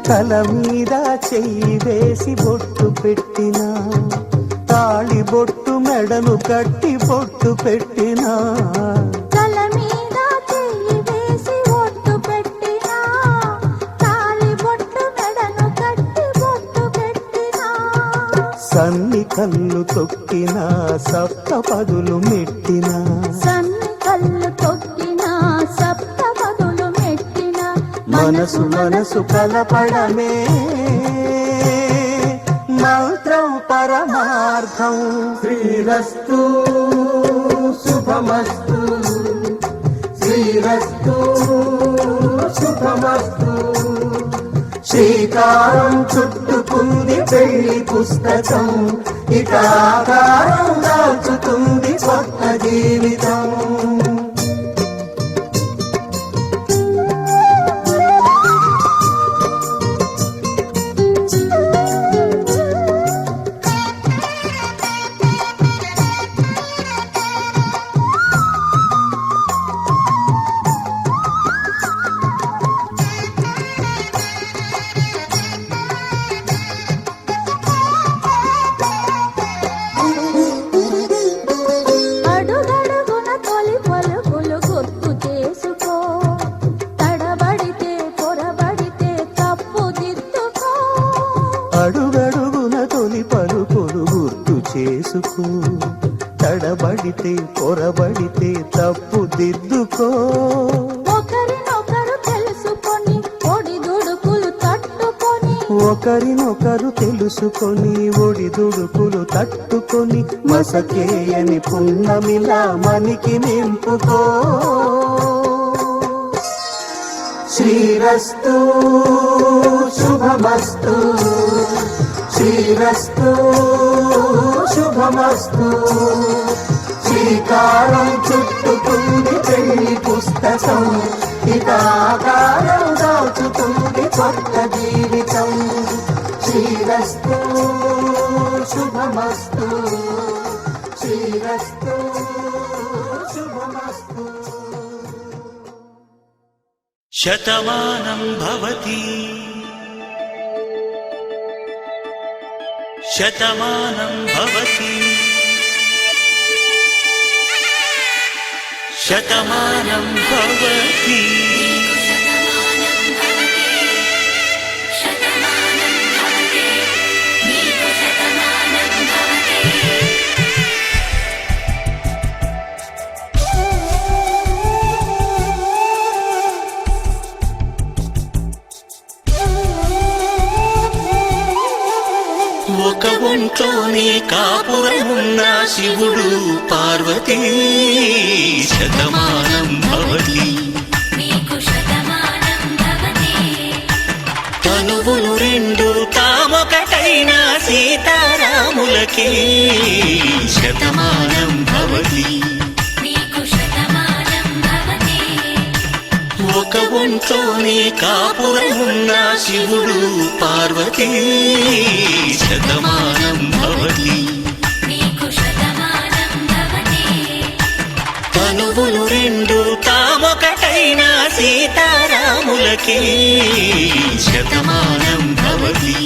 తల మీద చెయ్యి వేసి బొట్టు పెట్టినా తాళి బొట్టు మెడను కట్టి బొట్టు పెట్టినా తల మీద చెయ్యి వేసి బొట్టు పెట్టినా తాళి బొట్టు మెడను కట్టి బొట్టు పెట్టినా సన్ని కళ్ళు తొక్కినా సప్త పదులు మెట్టినా సన్ని కళ్ళు తొక్కినా సప్త పదులు మెట్టినా మనసు మనసు కలపడమే మంత్రం పరమార్థం శ్రీరస్తు శుభమస్తు శ్రీరస్తు శుభమస్తు శ్రీకారం చుట్టుకుంది పెళ్లి పుస్తకం ఇక ఆకారం దాచుతుంది కొత్త జీవితం అడుగడుగున తొలి పలుకులు గుర్తు చేసుకో తడబడితే పొరబడితే తప్పు దిద్దుకో అడుగడుగున తొలి పలుకులు గుర్తు చేసుకో తడబడితే పొరబడితే తప్పు దిద్దుకో ఒకరినొకరు తెలుసుకొని ఒడిదుడుకులు తట్టుకొని ఒకరినొకరు తెలుసుకొని ఒడిదుడుకులు తట్టుకొని మసకేయని పున్నమిలా మనికి నింపుకో శ్రీరస్తు శుభమస్తు శ్రీరస్తు శుభమస్తు శ్రీకారం చుట్టుకుంది పెళ్లి పుస్తకం ఇక ఆకారం దాచుతుంది కొత్త జీవితం శ్రీరస్తు శుభమస్తు శ్రీరస్తు శుభమస్తు శతమానం భవతి శతమానం భవతి శతమానం భవతి ఒక ఒంట్లోనే కాపురమున్న శివుడు పార్వతీ శతమానం భవతి తనువులు రెండు తామొకటైన సీతారాములకి శతమానం భవతి ఒక ఒంట్లోనే కాపురమున్న శివుడు పార్వతీ శతమానం భవతి తనువులు రెండు తామొకటైన సీతారాములకి శతమానం భవతి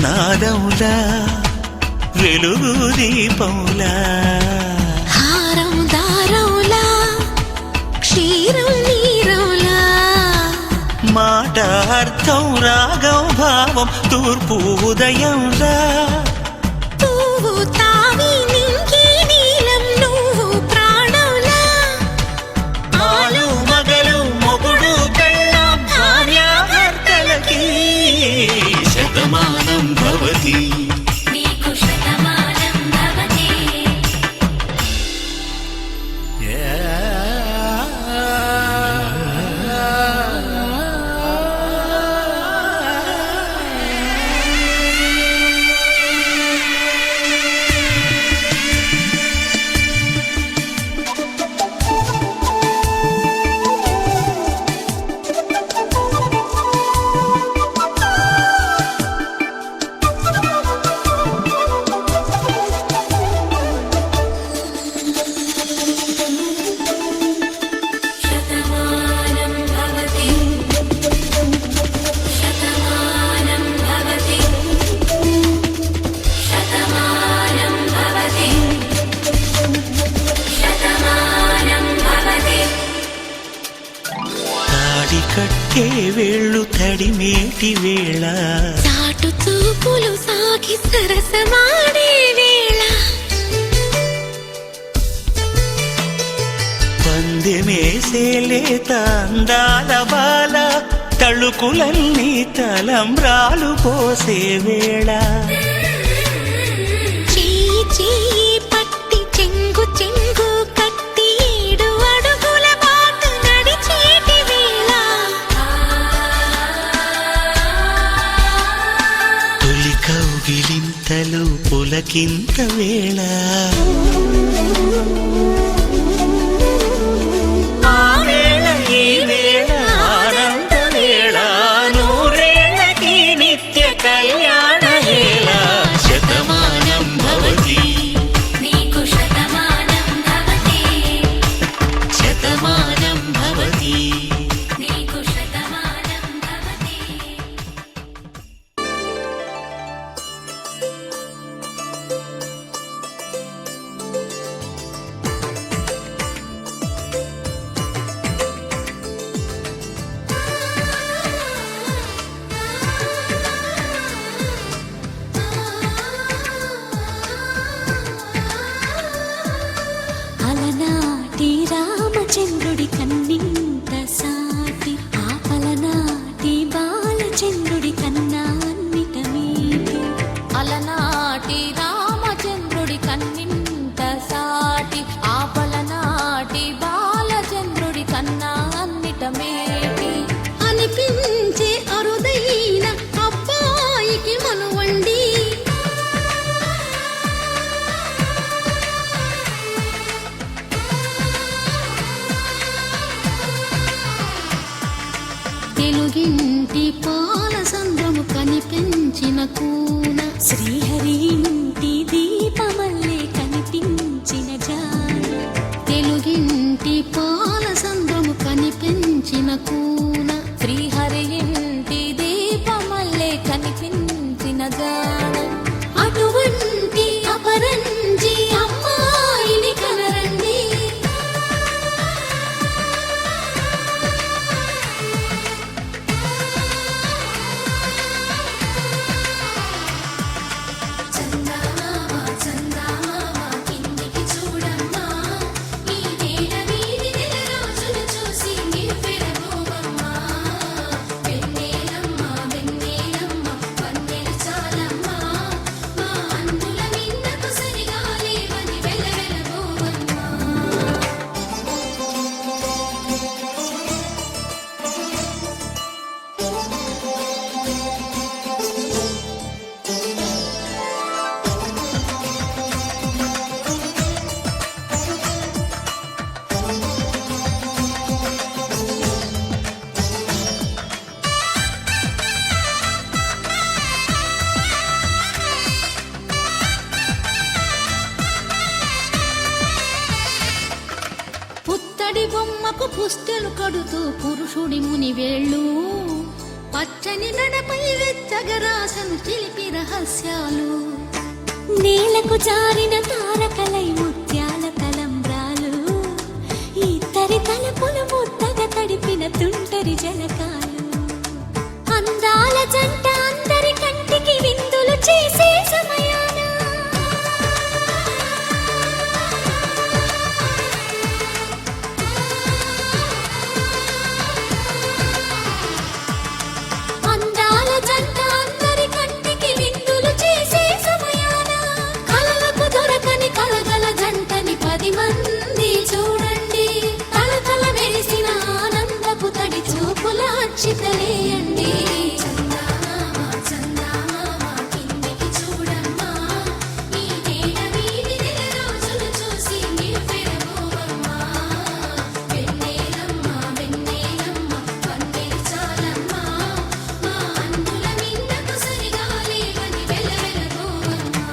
నాదములా వెలుగు దీపములా హారం దారములా క్షీరం నీరములా మాట అర్థం రాగం భావం తూర్పు ఉదయంలా పువ్వు తావి నింగి నీలం నువ్వు ప్రాణంలా ఆలు మగలు మొగుడు పెళ్ళాం భార్యాభర్తలకి శతమానం భవతి నీకు శతమానం భవతి శతమానం భవతి శతమానం భవతి శతమానం భవతి శతమానం భవతి తాడి కట్టే వేళ్ళు తడిమేటి వేళ చాటు చూపులు సాగి సరసమాడే వేళ పందెమేసేలేత అందాల బాల తళుకులన్నీ తలంబ్రాలు పోసే వేళ చెయ్యి చెయ్యి పట్టి చెంగు చెంగు కట్టి 7 అడుగుల బాటు నడిచేటి వేళ తొలి కౌగిలింతలు పులకింత వేళ ఆ వేళ ఈ వేళ ఆనంద వేళ నూరేళ్ళకి నిత్య కళ్యాణ వేళ శతమానం భవతి నీకు శతమానం భవతి శతమానం భవతి నీకు శతమానం భవతి అలనాటి రామచంద్రుడి కన్నింత సాటి ఆ పలనాటి బాలచంద్రుడి కన్నా అన్నిట మీటి అలనాటి రామచంద్రుడి కన్నింత సాటి ఆ పలనాటి బాలచంద్రుడి కన్నా అన్నిట మేటి అనిపించే అరుదైన అబ్బాయికి మనువండి తెలుగింటి పాల సంద్రము కనిపించిన కూన శ్రీహరి ఇంటి దీపమల్లే కనిపించిన జాన తెలుగింటి పాల సంద్రము కనిపించిన కూన శ్రీహరి ఇంటి దీపమల్లే కనిపించిన జాన అటువంటి అపరంజి అమ్మాయిని కనరండి చందమామ చందమామ కిందికి చూడమ్మా ఈ నేల వీధి నెల రోజులు చూసి నివ్వెరబోవమ్మా వెన్నెలమ్మ వెన్నెలమ్మ వన్నెలు చాలమ్మా మా అన్నుల మిన్నకు సరిగా లేవని వెలవెలబోవమ్మా పుత్తడి బొమ్మకు పుస్తెలు కడుతూ పురుషుడి ముని వేళ్ళు పచ్చని మెడపై వెచ్చగరాసను చిలిపి రహస్యాలు నేలకు జారిన తారకలై ముత్యాల తలంబ్రాలు ఇద్దరి తలపులు ముద్దగా తడిపిన తుంటరి జలకాలు అందాల జంట అందరి కంటికి విందులు చేసే సమయాన అందాల జంట అందరి కంటికి విందులు చేసే సమయాన కలలకు దొరకని కలగల జంటని 10 మంది చూడండి తలతల మెరిసిన ఆనందపు తడి చూపుల అచ్చితలేయండి కిందికి చూడమ్మా ఈ నేల వీధి నెల రోజులు చూసి నివ్వెరబోవమ్మా వెన్నెలమ్మ వెన్నెలమ్మ వన్నెలు చాలమ్మా మా అందుల మిన్నకు సరిగా లేవని వెలవెలబోవమ్మా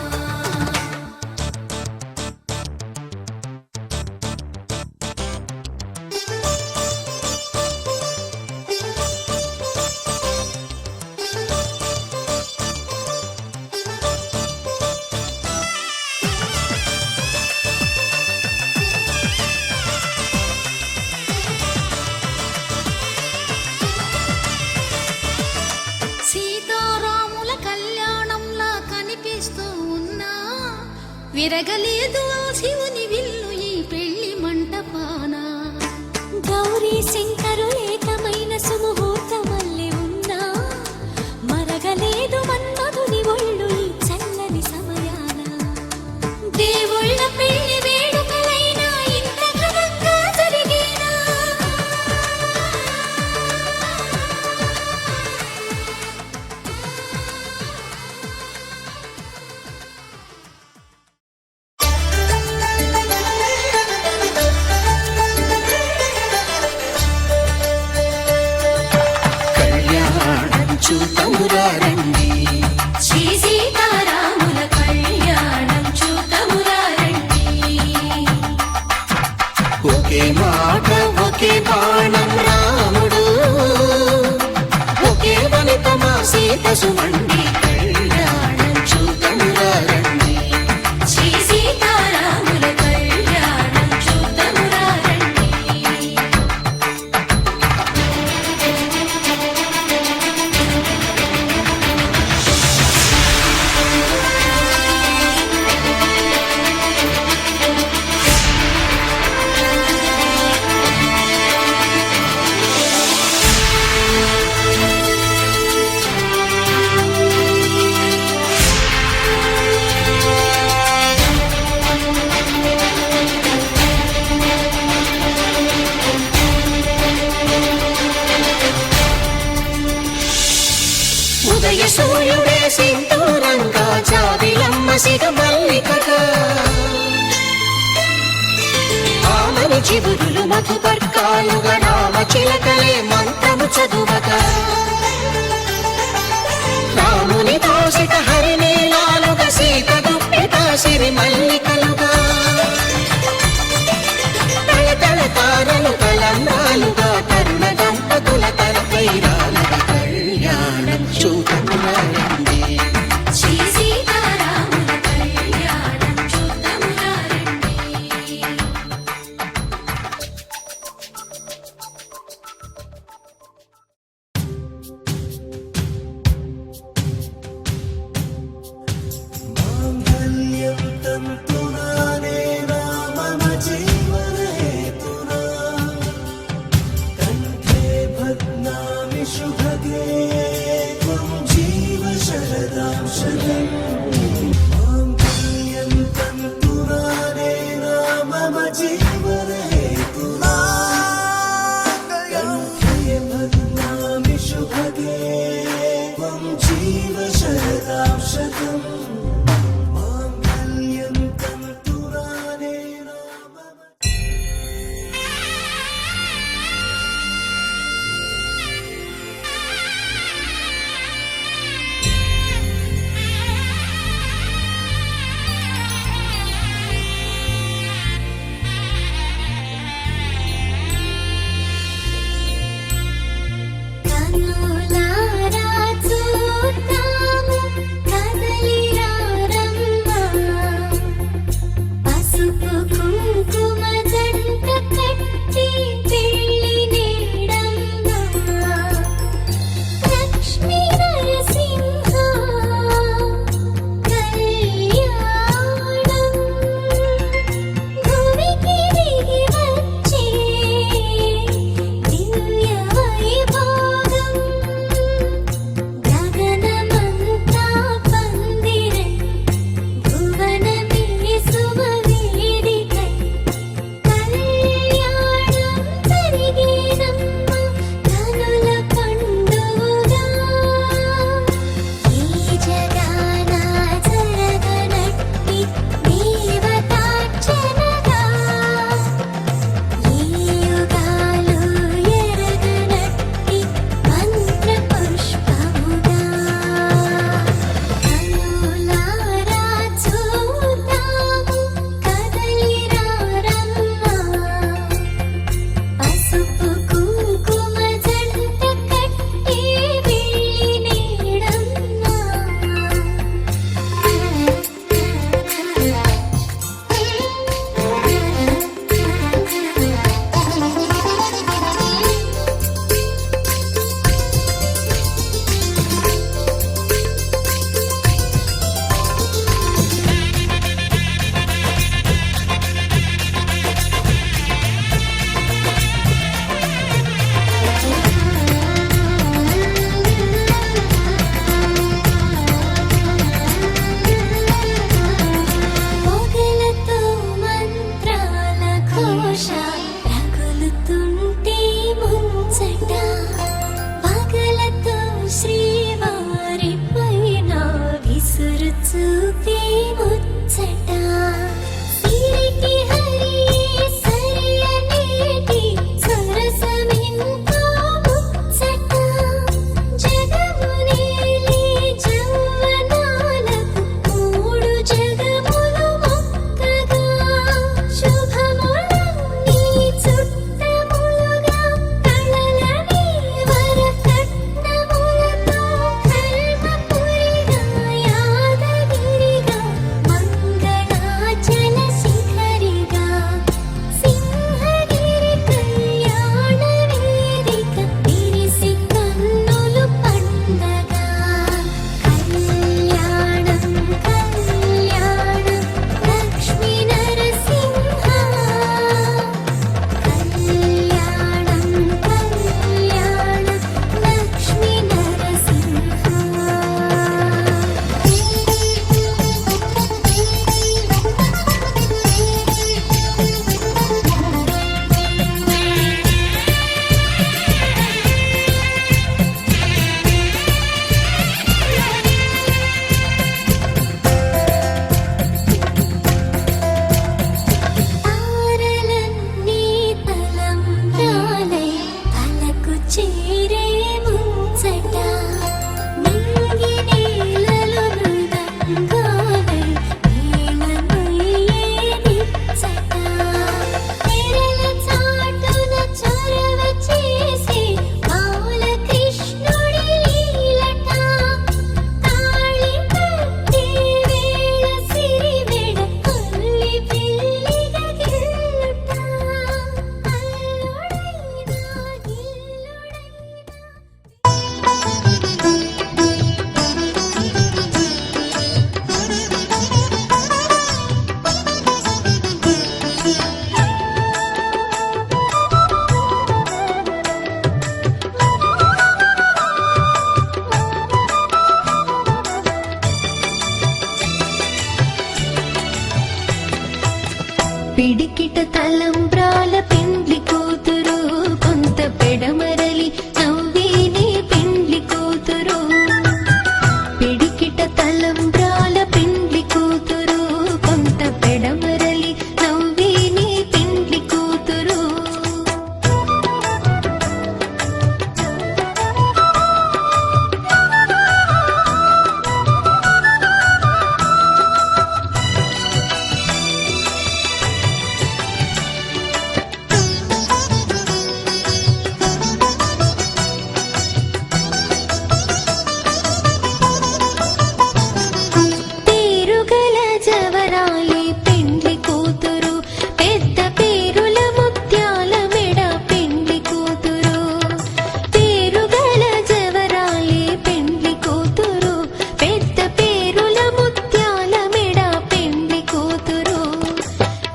సీతారాముల కళ్యాణంలా కనిపిస్తూ ఉన్నా విరగలేదు ఆ శివుని విల్లు ఈ పెళ్లి మంటపాన గౌరీ శంకరు ఏకమైన సుముహూర్తమల్లె ఉన్నా మరగలేదు మన్మధుని ఒళ్ళు ఈ చల్లని సమయాన దేవుళ్ళ పెళ్లి వేడుకలైనా ఇంత ఘనంగా జరిగేనా కళ్యాణం చూతమురా రండి శ్రీ సీతారాముల కళ్యాణం చూతమురా రండి ఒకే మాట ఒకే బాణం రాముడు ఒకే వనిత మా సీత సుమండి కళ్యాణం చూతమురా రండి శ్రీ సీతారాముల కళ్యాణం చూతమురా రండి ఉదయ సూర్యుడే సింధూరంగా జాబిలమ్మ సిగ మల్లికగా ఆమని చిగురులు మధుపర్కాలుగా రామ చిలకలే మంత్రము చదువగా రాముని దోసిట హరినీలాలుగా సీత దుప్పిట సిరి మల్లికలుగా తళతళ తారలు తలంబ్రాలుగా తరుణ దంపతుల తలపైరాలుగా కళ్యాణం చూతమురా రండి శ్రీ సీతారాముల కళ్యాణం చూతమురా రండి మాంగళ్యం తంతు ముచ్చట పగలతో శ్రీవారి పైన విసురు చూపే ముచ్చట సిరికి హరి సరియనేటి సరసమెంతో ముచ్చట జగమునేలే జవ్వనాలకు మూడు జగములు మొక్కగా శుభములన్నీ చుట్టములుగా కళలని వరకట్నములతో కల్మపురిగా యాదగిరిగా మంగళాచల శిఖరిగా సింహగిరి కళ్యాణ వేదిక విరిసి కన్నులు పండగ కళ్యాణం కళ్యాణం లక్ష్మీ నరసింహ కళ్యాణం కళ్యాణం లక్ష్మీ తారలన్నీ తలంబ్రాలై తలకు చేరే ముచ్చట నింగి నేలలో మృదంగాలై మేళమయ్యే నిచ్చట తెరల చాటున చొరవ చేసే బాలకృష్ణుడి లీలట తాళి కట్టే వేళ సిరివెడ అల్లి పిల్లిగా గిల్లుట అల్లుడైనా గిల్లుడైనా పిడికిట తలంబ్రాల పెండ్లి కూతురు కొంత పెడమరలి నవ్విని పెండ్లి కూతురు పిడికిట తలంబ్రాల పెండ్లి కూతురు కొంత పెడమరలి నవ్విని పెండ్లి కూతురు పేరుగల జవరాయి పెండ్లి కూతురు పెద్ద పేరుల ముత్యాల మెడ పెండ్లి కూతురు పేరుగల జవరాయి పెండ్లి కూతురు పెద్ద పేరుల ముత్యాల మెడ పెండ్లి కూతురు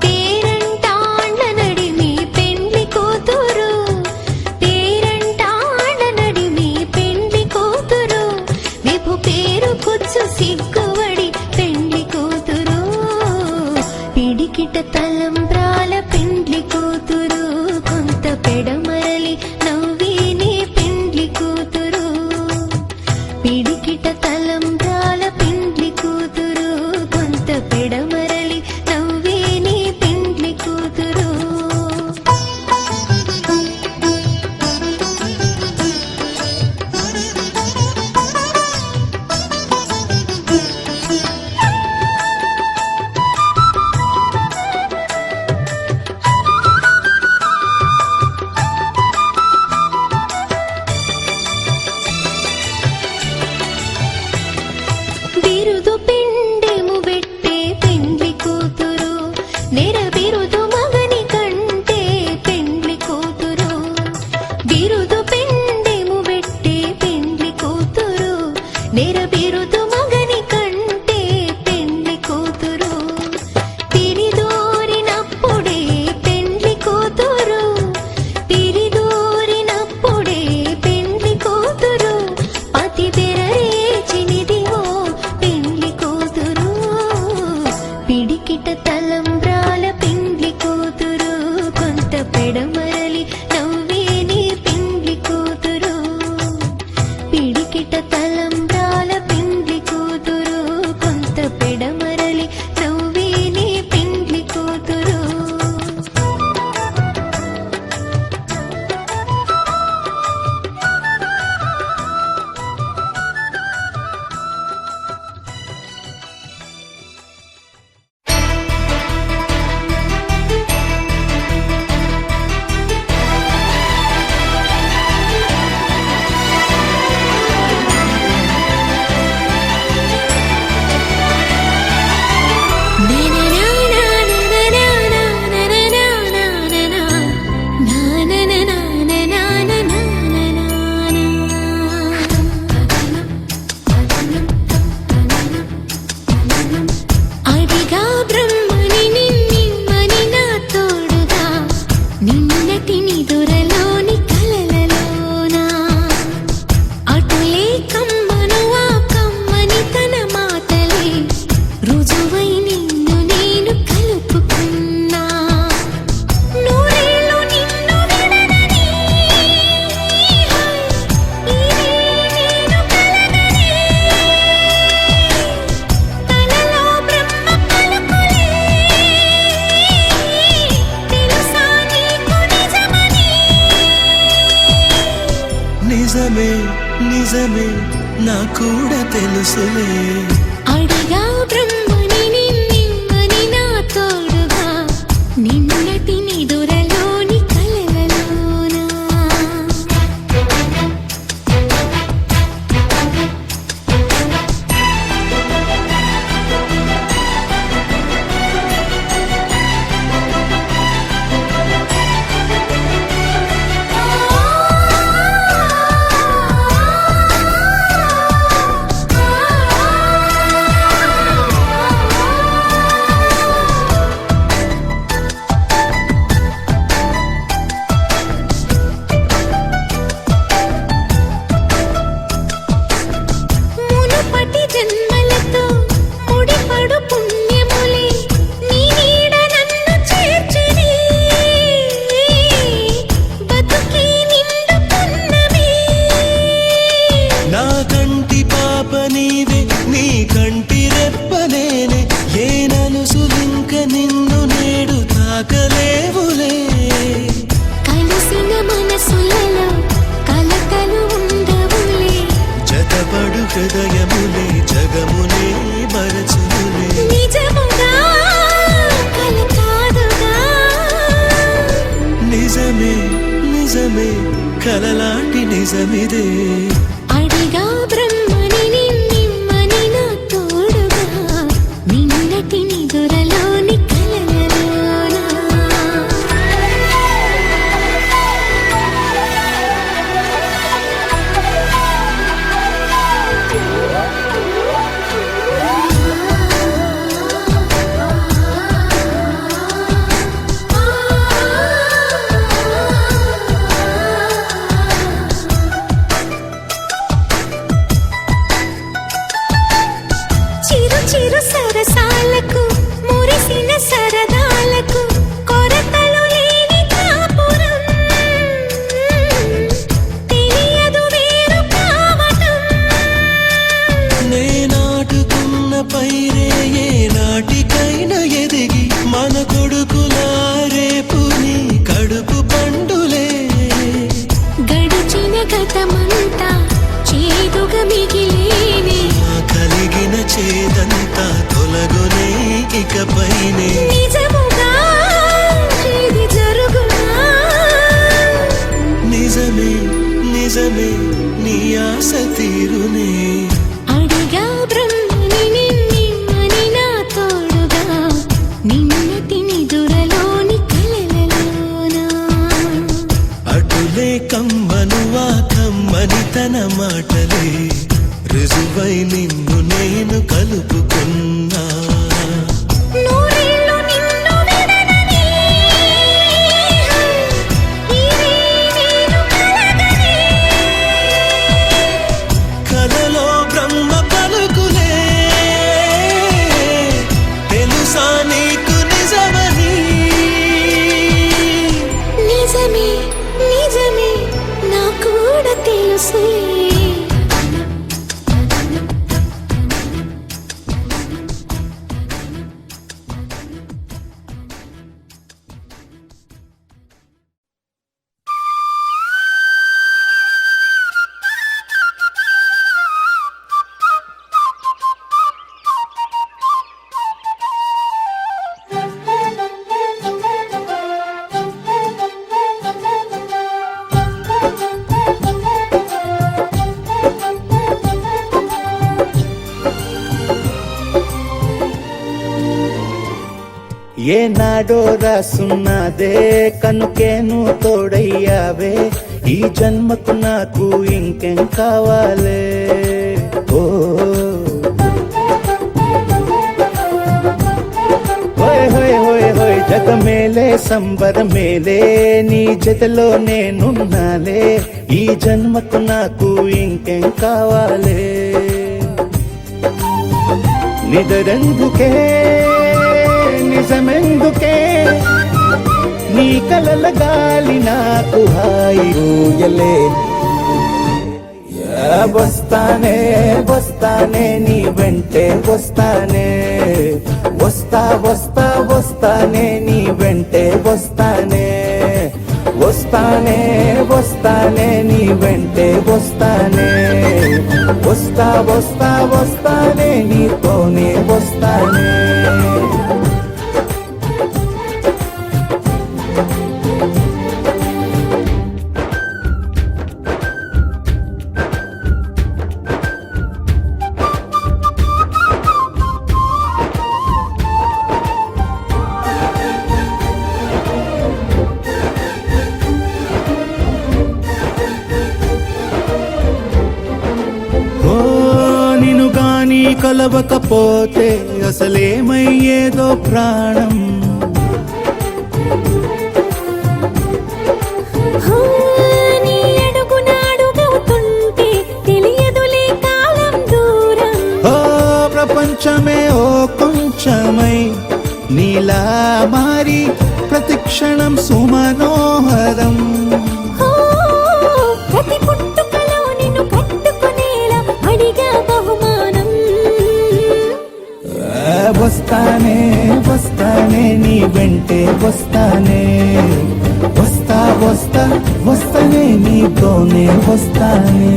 పేరంటాండ నడిమి పెండ్లి కూతురు పేరంటాండ నడిమి పెండ్లి కూతురు విభు పేరు కుచ్చు సిగ్గువడి పెండ్లి కూతురు పిడికిట తలంబ్రాల పెండ్లి కూతురు కొంత పెడమరలి నవ్విని పెండ్లి కూతురు పిడికిట తలంబ్రాల పెండ్లి కూతురు కొంత పెడమరలి నవ్విని పెండ్లి కూతురు నిజమే నిజమే నా కూడా తెలుసులే అడిగా బ్రహ్మని నిన్నని నా తోడుగా నిన్నటి నిదురలోని కలలలోనా మునుపటి జన్మలతో ముడిపడు పుణ్యములే నీ నీడ నన్ను చేర్చిని బతుకి నిండు పున్నమి నా కంటి పాప నీవే నీ కంటి రెప్ప నేనే ఏ నలుసులింక నిన్ను నేడు తాకలేవులే కలిసిన మనసులలో కలతలు ఉండవులే జతపడు హృదయములే జగమునే మరచులే నిజముగా కల కాదుగా నిజమే నిజమే కలలాంటి నిజమిదే అడిగా బ్రహ్మని నిన్నని నా తోడుగా నిన్నటి నిదురలోని కలలలోనా చిరు చిరు సరసాలకు మురిసిన సరదాలకు కొరతలు లేని కాపురం తెలియదు వేరు కావటం నే నాటుకున్న పైరే ఏ నాటికైనా ఎదిగి మన కొడుకులా రేపు నీ కడుపు పండులే గడిచిన గతమంతా చేదుగా మిగిలేనే నా కలిగిన చేదంతా తొలగునే ఇకపైనే నిజముగా ఇది జరుగునా నిజమే నిజమే నీ ఆశ తీరునే అడిగా బ్రహ్మని నిన్నని నా తోడుగా నిన్నటి నిదురలోని కలలలోనా అటులే కమ్మనువా కమ్మని తన మాటలే రుజువై నిన్ను నేను కలుపుకున్నా నూరేళ్ళు నిన్ను విడనని ఇదే నేను కలగని కలలో బ్రహ్మ పలుకులే తెలుసా నీకు నిజమని నిజమే నిజమే నా కూడా తెలుసులే ఏనాడో రాసున్నదే కనుకేను తోడయ్యావే ఈ జన్మకు నాకు ఇంకేం కావాలే ఓ హోయ్ హోయ్ హోయ్ హోయ్ జగ మేలే సంబర మేలే నీ జతలో నేనున్నాలే ఈ జన్మకు నాకు ఇంకేం కావాలే నిదరెందుకే నిజమెందుకే నీ కలల గాలి నాకు హాయి ఊయలే వస్తానే వస్తానే నీ వెంటే వస్తానే వస్తా వస్తా వస్తానే నీ వెంటే వస్తానే వస్తానే వస్తానే నీ వెంటే వస్తానే వస్తా వస్తా వస్తానే నీతోనే వస్తానే నిన్ను గాని కలవకపోతే అసలేమయ్యేదో ప్రాణం నీ అడుగున అడుగవుతుంటే తెలియదులే కాలం దూరం ఓ ప్రపంచమే ఓ కొంచెమై నీలా మారి ప్రతిక్షణం సుమనోహరం ప్రతి పుట్టుకలో నిన్ను కట్టుకునేలా అడిగా బహుమానం వస్తానే వస్తానే నీ వెంటే వస్తానే వస్తా వస్తా వస్తానే నీతోనే వస్తానే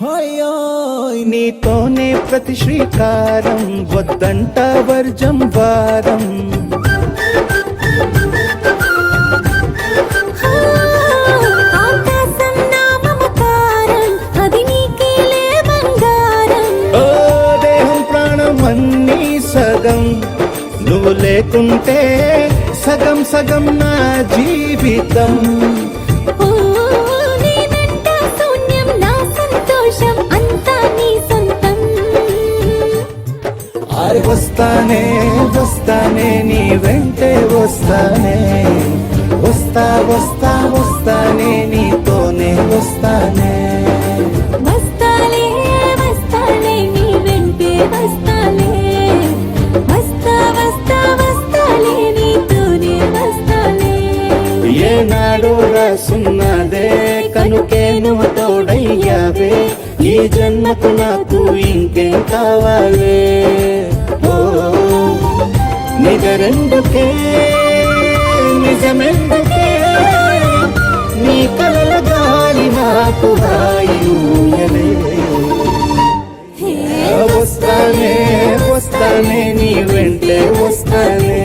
హోయోయ్ నీతోనే ప్రతి శ్రీకారం వద్దంట వర్జం వారం ఆకాశం నా మమకారం అది నీకేలే బంగారం ఓ దేహం ప్రాణం అన్నీ సగం నువ్వు లేకుంటే సగం సగం నా జీవితం నీ వెంట శూన్యం నా సంతోషం అంతా నీ సొంతం వస్తానే వస్తానే నీ వెంటే వస్తానే వస్తా వస్తా వస్తానే నీతోనే వస్తానే వస్తాలే వస్తాలే నీ వెంటే వస్తాలే వస్తా వస్తా వస్తాలే నీతోనే వస్తాలే ఏనాడో రాసున్నదే కనుకే నువ్వు తోడయ్యావే ఈ జన్మకు నాకు ఇంకేం కావాలే ఓ నిజరెందుకే నిజమెందుకే నీ కలల గాలి నాకు హాయిలే వస్తానే వస్తానే నీ వెంటే వస్తానే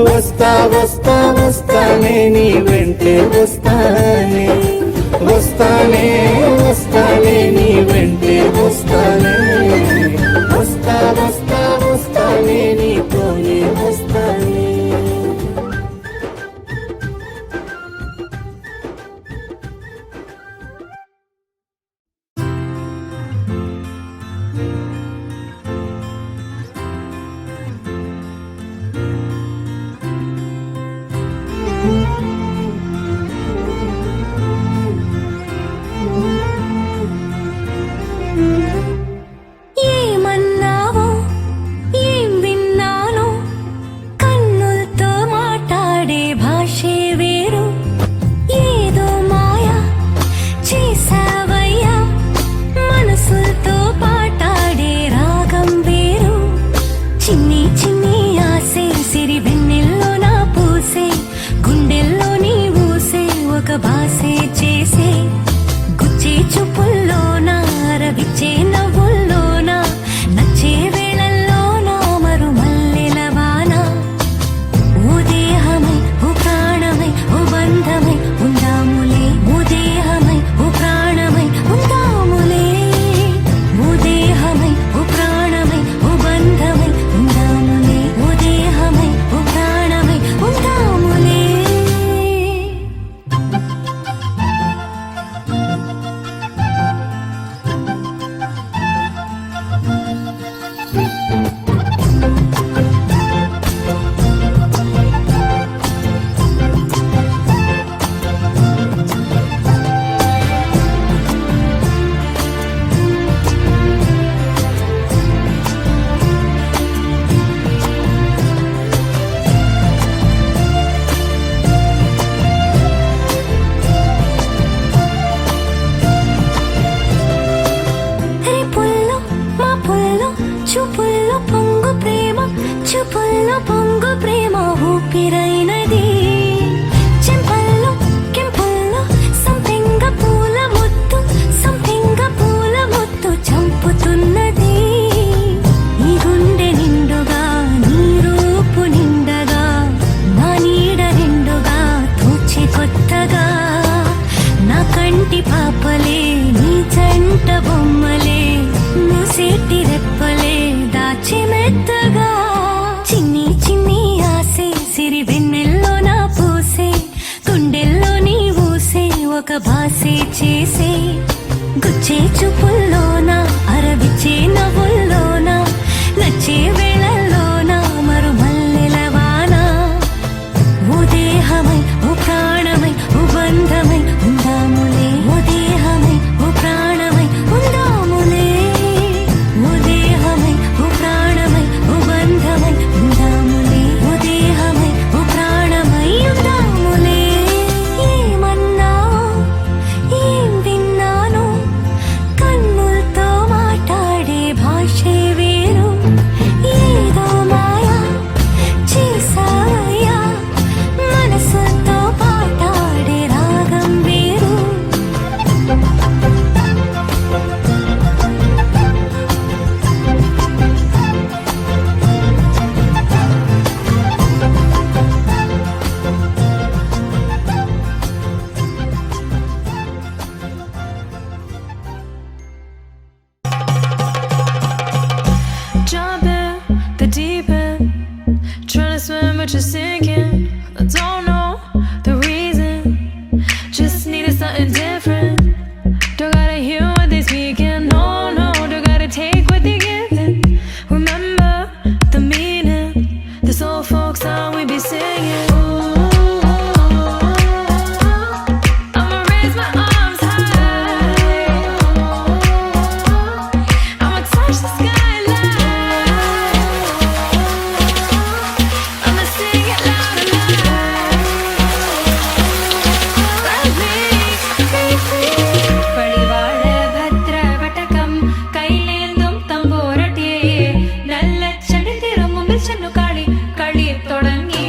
వస్తా వస్తా వస్తానే నీ వెంటే వస్తానే వస్తానే వస్తానే నీ వెంటే వస్తానే వస్తా వస్తా వస్తానే నీతోనే వస్తానే ఏమన్నావో ఏం విన్నానో కన్నులతో మాట్లాడే భాషే వేరు ఏదో మాయా చేసావయ్యా మనసులతో పాటాడే రాగం వేరు చిన్ని చిన్ని ఆసే సిరి వెన్నెల్లో నా పూసే గుండెల్లో నీ ఊసే ఒక బాసే చేసే గుచ్చే చూపుల్లోనా రవిచ్చే నవ్వుల్లోనా నచ్చే వేళల్లోనా మరు మల్లెల వాన ఓ దేహమై ఓ ప్రాణమై ఓ బంధమై ఉందాములే ఓ దేహమై ఓ ప్రాణమై ఉందాములే ఓ దేహమై ఓ ప్రాణమై ఓ బంధమై ఉందాములే ఓ దేహమై ఓ ప్రాణమై ఉందాములే మెత్తగా చిన్ని చిన్ని ఆసే సిరి వెన్నెల్లో నా పూసే గుండెల్లో నీ ఊసే ఒక భాసే చేసే గుచ్చే చూపుల్లోన అరవిచ్చే నవ్వుల్లోన నచ్చే వేళల్లోన మరు మల్లెలవాన ఓ దేహమై ఓ ప్రాణమై ఓ బంధమై ఉందాములే ఓ దేహమై ఓ ప్రాణమై ఉందాములే ఓ దేహమై ఓ ప్రాణమై ఓ బంధమై ఉందాములే ఓ దేహమై ఓ ప్రాణమై ఉందాములే ఏమన్నా ఏం విన్నాను కన్నులతో మాట్లాడే భాషే వేరు ఏదో మాయా చేసావయ్యా మనసుతో పాటాడే రాగం వేరు Jump in the deep end, trying to swim but you're sinking. I don't know the reason, just needed something different. Don't gotta hear what they speaking, no, no, don't gotta take what they giving. Remember the meaning, this old folk song we be singing. I'ma raise my arms high, I'ma touch the skyline, I'ma sing it loud and loud. Let me be free. பழிவாழ பத்ர வட்டகம் கையிலேந்தும் தம்போரட்டியே நல்ல சண்டை திரும்பும் சென்னு காளி களி தொடங்கி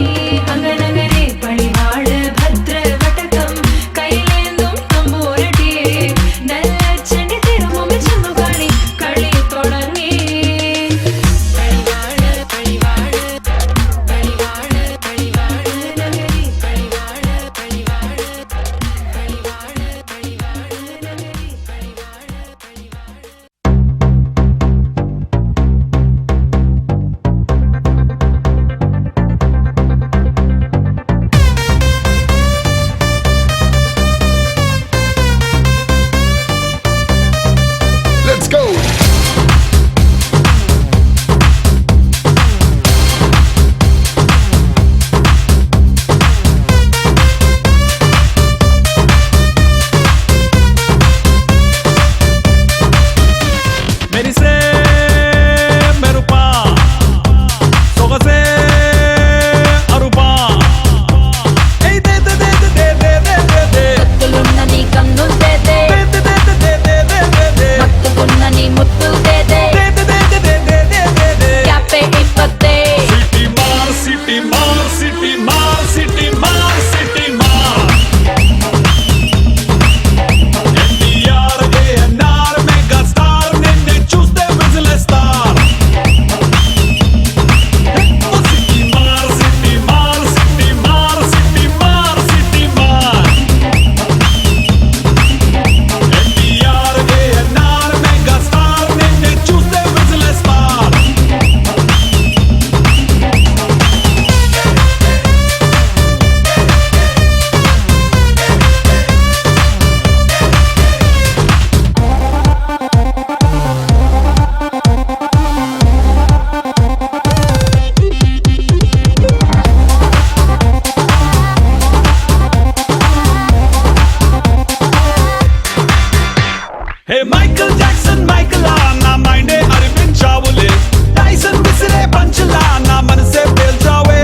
அங்கனகரே பழிவாழ பத்ர வட்டகம் கையிலேந்தும் தம்போரட்டியே நல்ல சண்டை திரும்பும் சென்னு காளி களி தொடங்கி பழிவாழ பழிவாழ பழிவாழ பழிவாழ நகரி பழிவாழ பழிவாழ பழிவாழ பழிவாழ நகரி பழிவாழ பழிவாழ Let's go. మెరిసే మెరుపా సొగసే అరుపా ఏయ్ దే దే దే దే దే దే దే దే ముత్తులున్న నీ కన్నులు తేదే దే దే దే దే దే దే దే మత్తుకున్న నీ ముత్తులు తేదే దే దే దే దే దే దే దే దే క్యాపే ఇప్పతే సిటీ మార్ సిటీ మార్ సిటీ మార్ సిటీ మార్ సిటీ మార్ ఎన్టీఆర్ ఏఎన్ఆర్ మెగా స్టార్ నిన్నే చూస్తే విజిలేస్తార్ సిటీ మార్ సిటీ మార్ సిటీ మార్ సిటీ మార్ సిటీ మార్ ఎన్టీఆర్ ఏఎన్ఆర్ మెగా స్టార్ నిన్నే చూస్తే విజిలేస్తార్ హే మైకల్ జాక్సన్ మైకలా నా మైండే అరిపించావులే టైసన్ విసిరే పంచలా నా మనసే పేల్చావే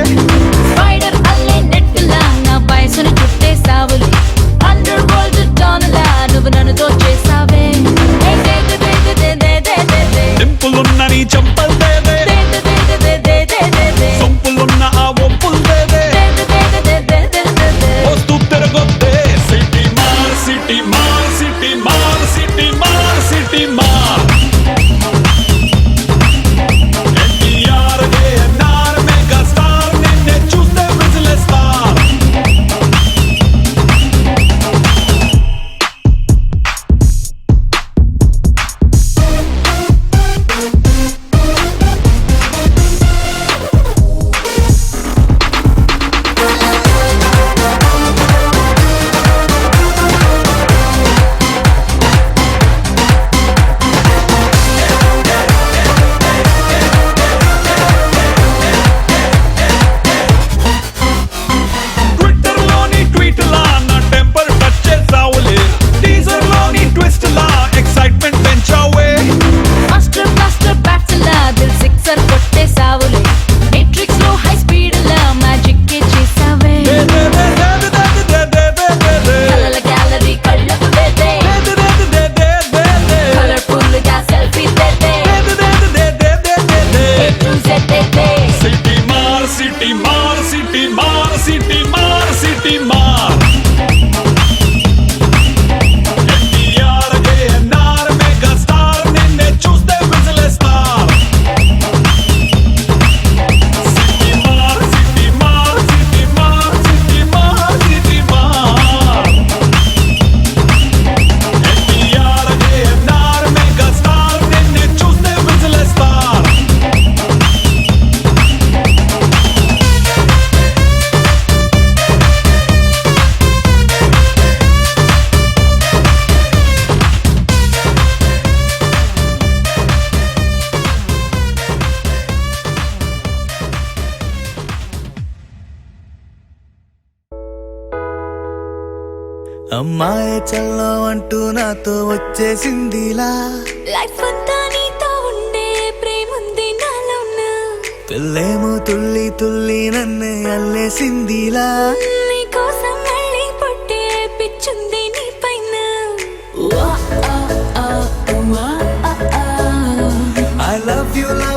స్పైడర్ అల్లే నెట్టులా నా వయసును చుట్టేసావులే అండర్ వరల్డ్ డాన్లా నువ్వు నన్ను దోచేసావే దే దే దే దే దే దే దే దే డింపులున్న నీ చెంపల్ దేదే దే దే దే దే దే దే దే దే సొంపులున్న ఆ ఒప్పుల్ దేదే వస్తూ తిరగొద్దే సిటీ మార్ సిటీ మార్ సిటీ మార్ సిటీ మార్ సిటీ మార్ ఎన్టీఆర్ ఏఎన్ఆర్ మెగా స్టార్ నిన్నే చూస్తే విజిలేస్తార్ అమ్మాయి చల్లో అంటూ నాతో వచ్చేసిందిలా లైఫ్ అంతా నీతో ఉండే ప్రేముంది నాలోన పిల్లేమో తుల్లి తుల్లి నన్ను అల్లేసిందిలా నీ కోసం మళ్ళీ పుట్టే పిచ్చుంది నీ పైన I love you, love